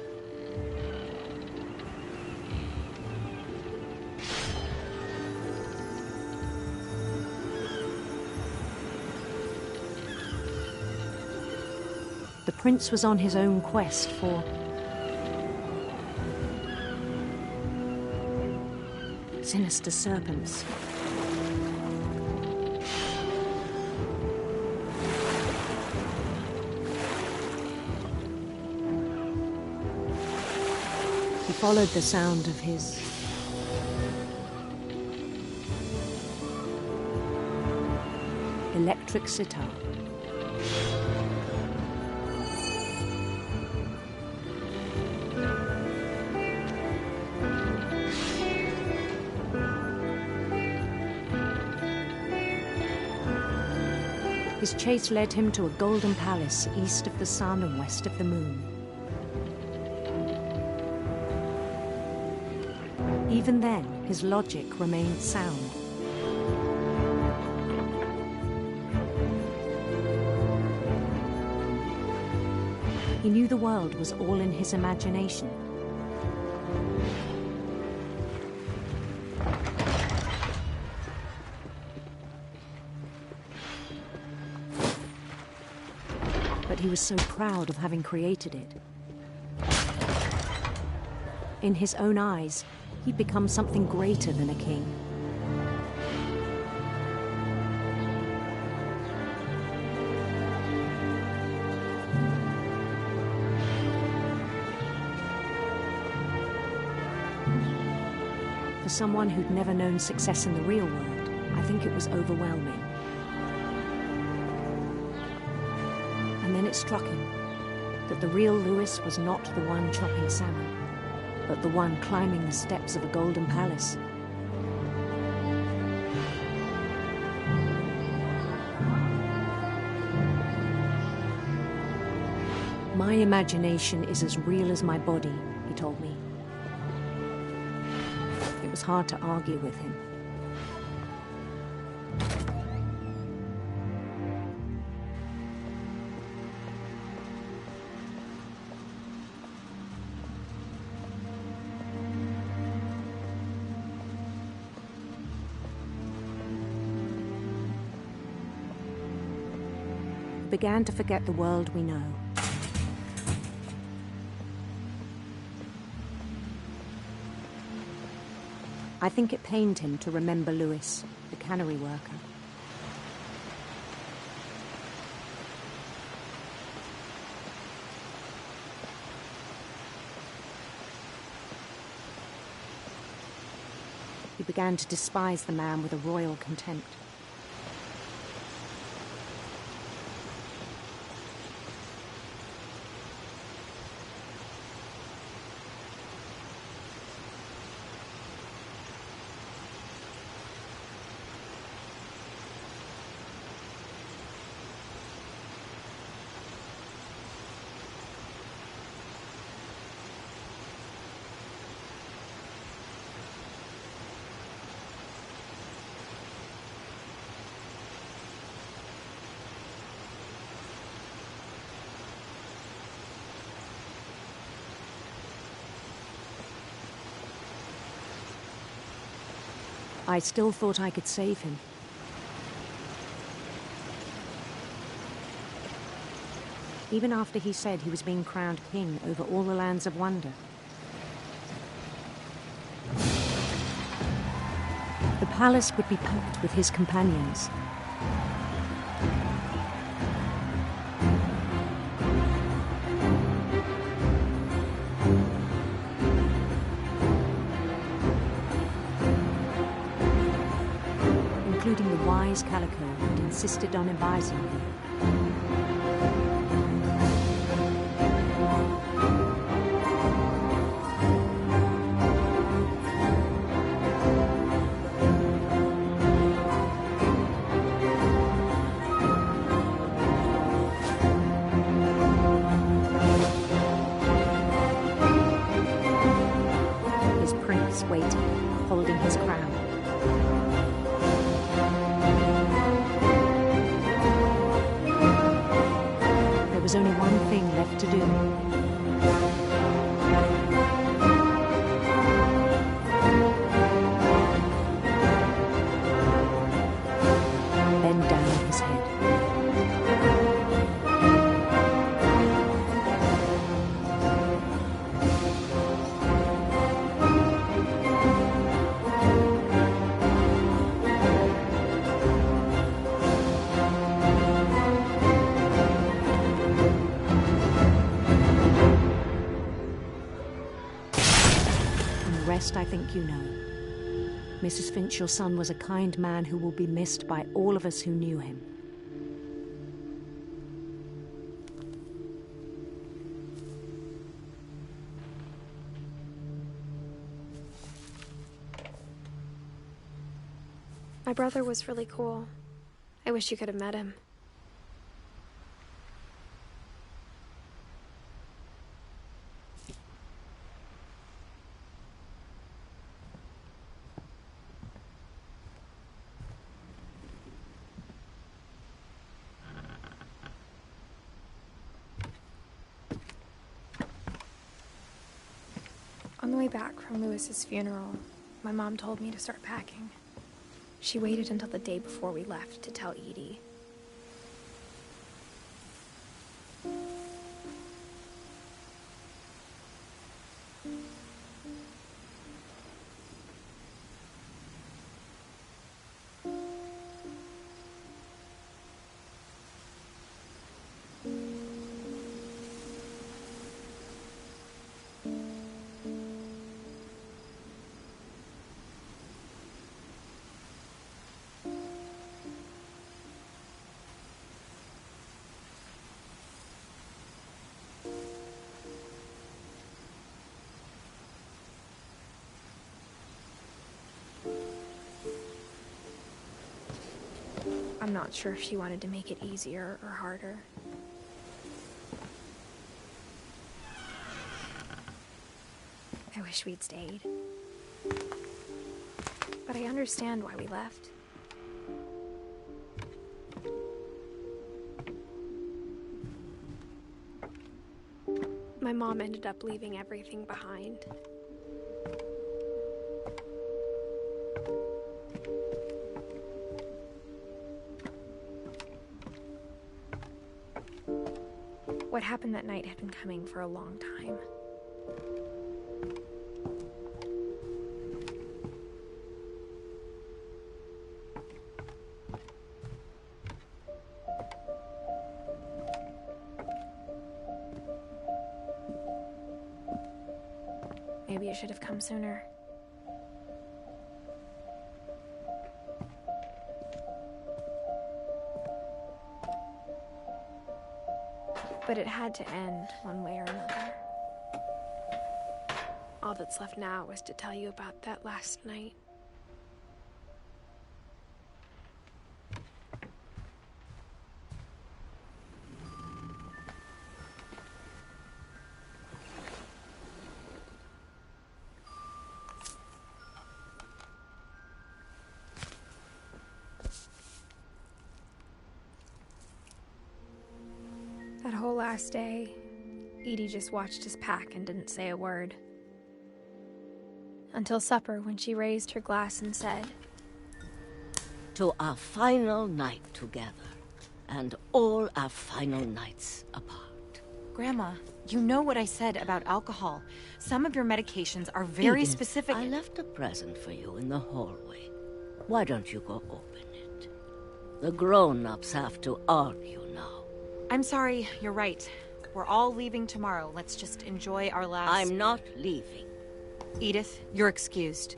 The prince was on his own quest for sinister serpents. He followed the sound of his electric sitar. His chase led him to a golden palace east of the sun and west of the moon. Even then, his logic remained sound. He knew the world was all in his imagination. But he was so proud of having created it. In his own eyes, he'd become something greater than a king. For someone who'd never known success in the real world, I think it was overwhelming. And then it struck him that the real Louis was not the one chopping salmon, but the one climbing the steps of a golden palace. My imagination is as real as my body, he told me. It was hard to argue with him. Began to forget the world we know. I think it pained him to remember Louis, the cannery worker. He began to despise the man with a royal contempt. I still thought I could save him. Even after he said he was being crowned king over all the lands of wonder. palace would be packed with his companions. Including the wise Calico who'd insisted on advising him. His prince waited, holding his crown. There was only one thing left to do. Bend down his head. I think you know. Mrs. Finch, your son was a kind man who will be missed by all of us who knew him. My brother was really cool. I wish you could have met him. On the way back from Lewis's funeral, my mom told me to start packing. She waited until the day before we left to tell Edie. I'm not sure if she wanted to make it easier or harder. I wish we'd stayed. But I understand why we left. My mom ended up leaving everything behind. What happened that night had been coming for a long time. Maybe it should have come sooner. But it had to end one way or another. All that's left now is to tell you about that last night. That whole last day, Edie just watched us pack and didn't say a word. Until supper, when she raised her glass and said, "To our final night together, and all our final nights apart." Grandma, you know what I said about alcohol. Some of your medications are very Edith, specific. I left a present for you in the hallway. Why don't you go open it? The grown-ups have to argue now. I'm sorry, you're right. We're all leaving tomorrow. Let's just enjoy our last... I'm not leaving. Edith, you're excused.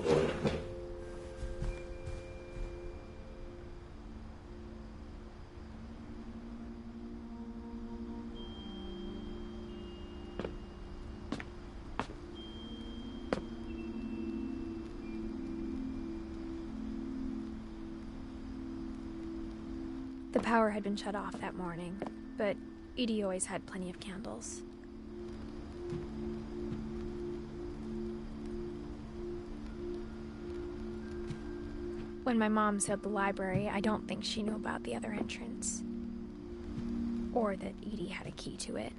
The power had been shut off that morning, but Edie always had plenty of candles. When my mom sealed the library, I don't think she knew about the other entrance. Or that Edie had a key to it.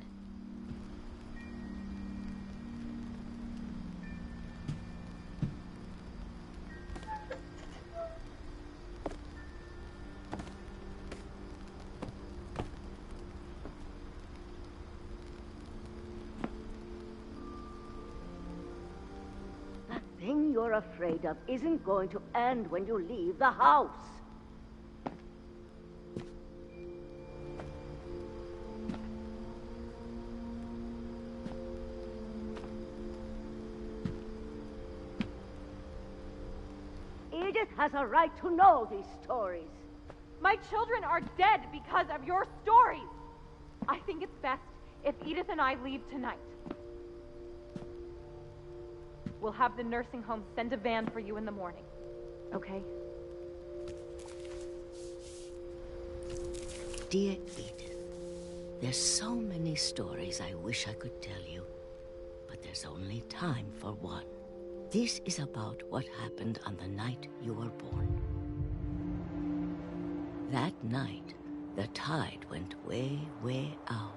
The thing you're afraid of isn't going to end when you leave the house. Edith has a right to know these stories. My children are dead because of your stories. I think it's best if Edith and I leave tonight. We'll have the nursing home send a van for you in the morning. Okay? Dear Edith, there's so many stories I wish I could tell you, but there's only time for one. This is about what happened on the night you were born. That night, the tide went way, way out.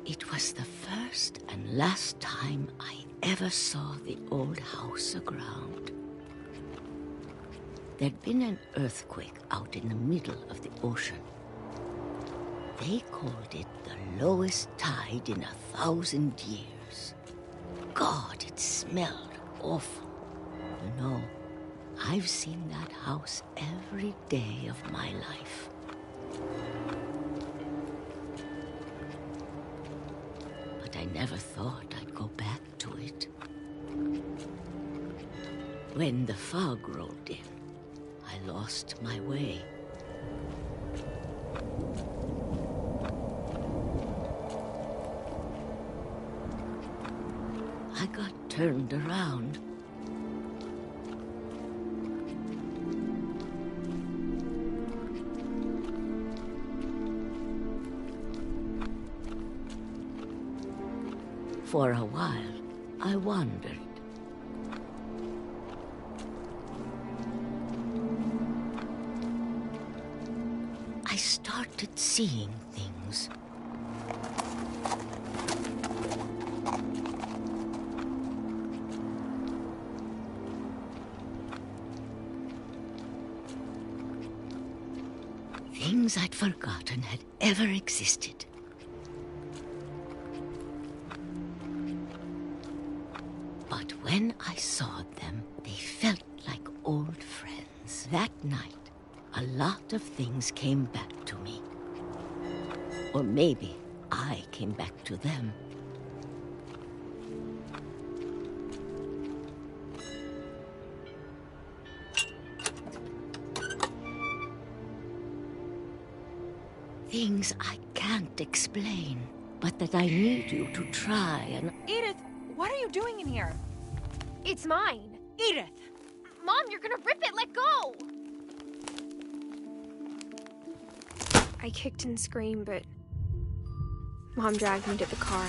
It was the first and last time I ever saw the old house aground. There'd been an earthquake out in the middle of the ocean. They called it the lowest tide in 1,000 years. God, it smelled awful. You know, I've seen that house every day of my life. But I never thought I'd go back to it. When the fog rolled in, I lost my way. I got turned around. For a while, I wandered. I started seeing things. Things I'd forgotten had ever existed. But when I saw them, they felt like old friends. That night, a lot of things came back to me. Or maybe I came back to them. Things I can't explain, but that I need you to try and... Edith, what are you doing in here? It's mine. Edith! Mom, you're gonna rip it! Let go! I kicked and screamed, but Mom dragged me to the car.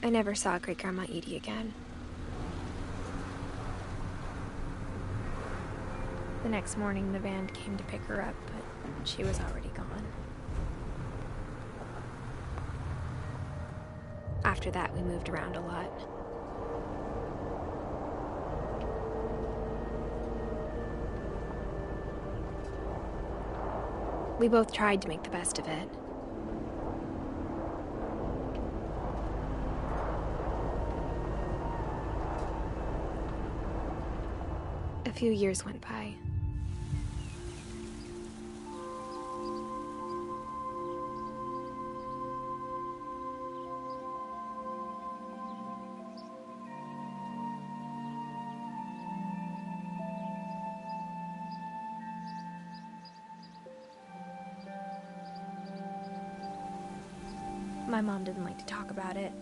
I never saw Great-Grandma Edie again. The next morning, the van came to pick her up, but she was already gone. After that, we moved around a lot. We both tried to make the best of it. A few years went by. My mom didn't like to talk about it.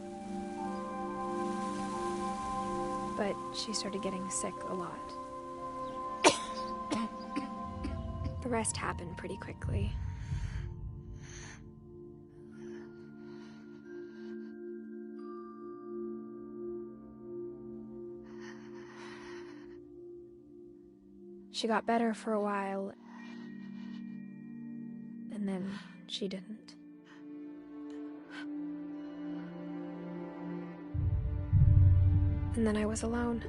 But she started getting sick a lot. The rest happened pretty quickly. She got better for a while, and then she didn't. And then I was alone.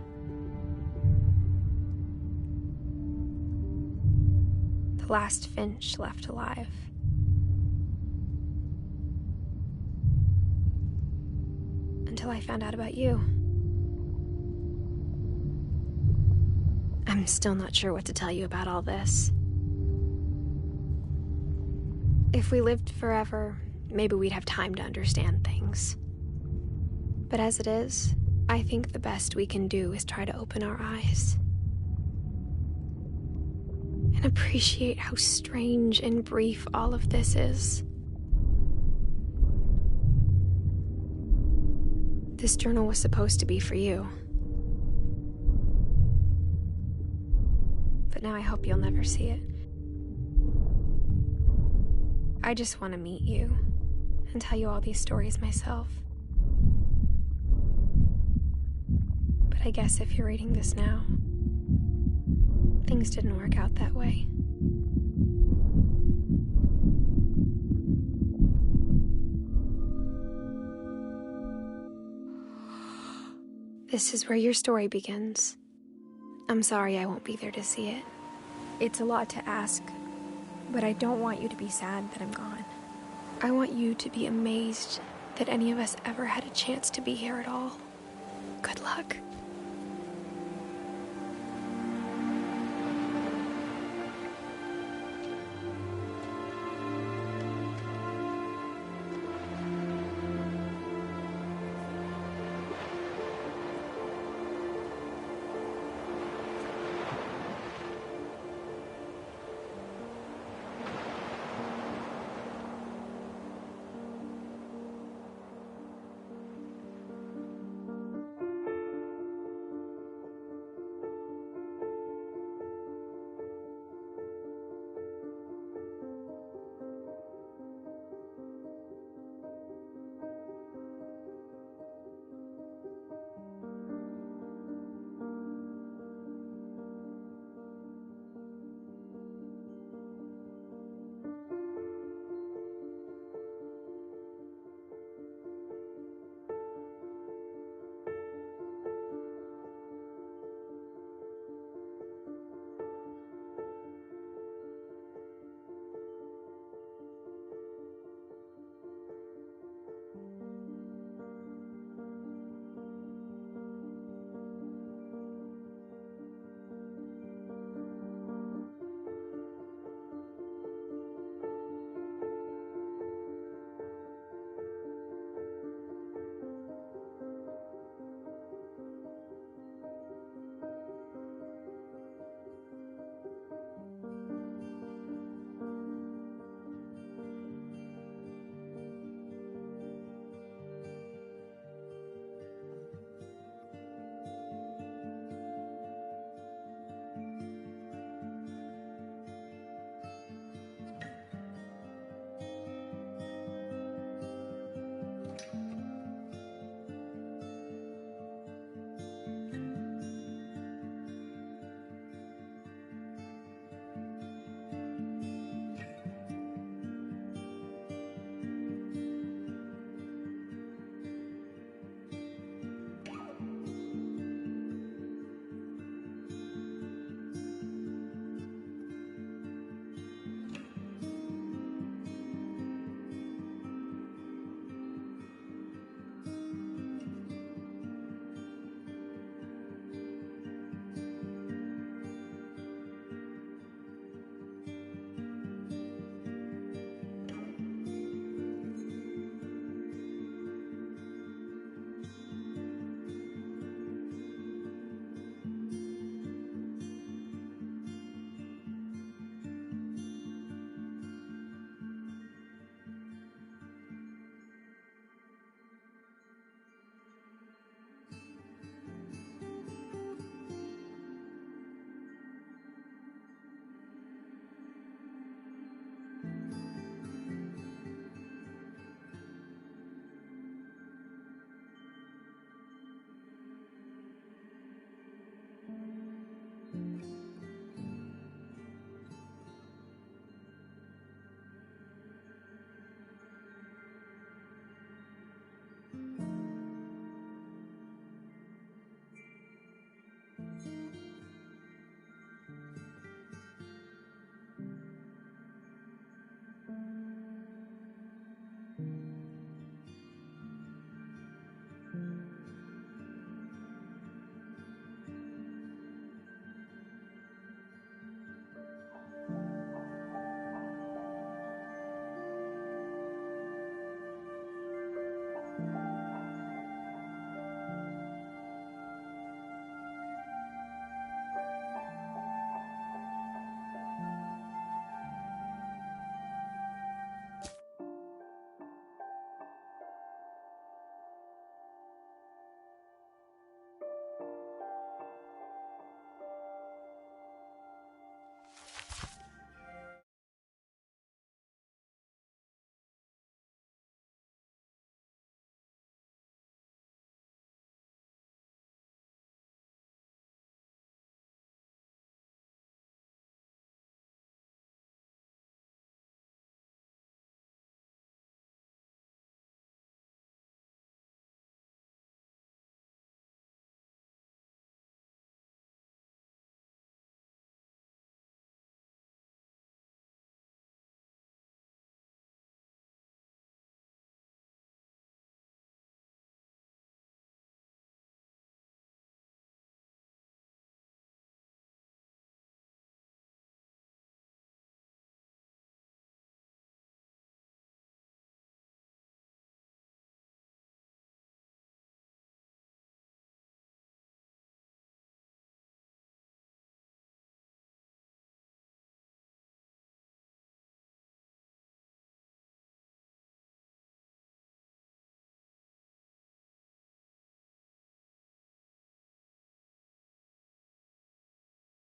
The last Finch left alive. Until I found out about you. I'm still not sure what to tell you about all this. If we lived forever, maybe we'd have time to understand things. But as it is, I think the best we can do is try to open our eyes. And appreciate how strange and brief all of this is. This journal was supposed to be for you. But now I hope you'll never see it. I just want to meet you and tell you all these stories myself. But I guess if you're reading this now, things didn't work out that way. This is where your story begins. I'm sorry I won't be there to see it. It's a lot to ask, but I don't want you to be sad that I'm gone. I want you to be amazed that any of us ever had a chance to be here at all. Good luck.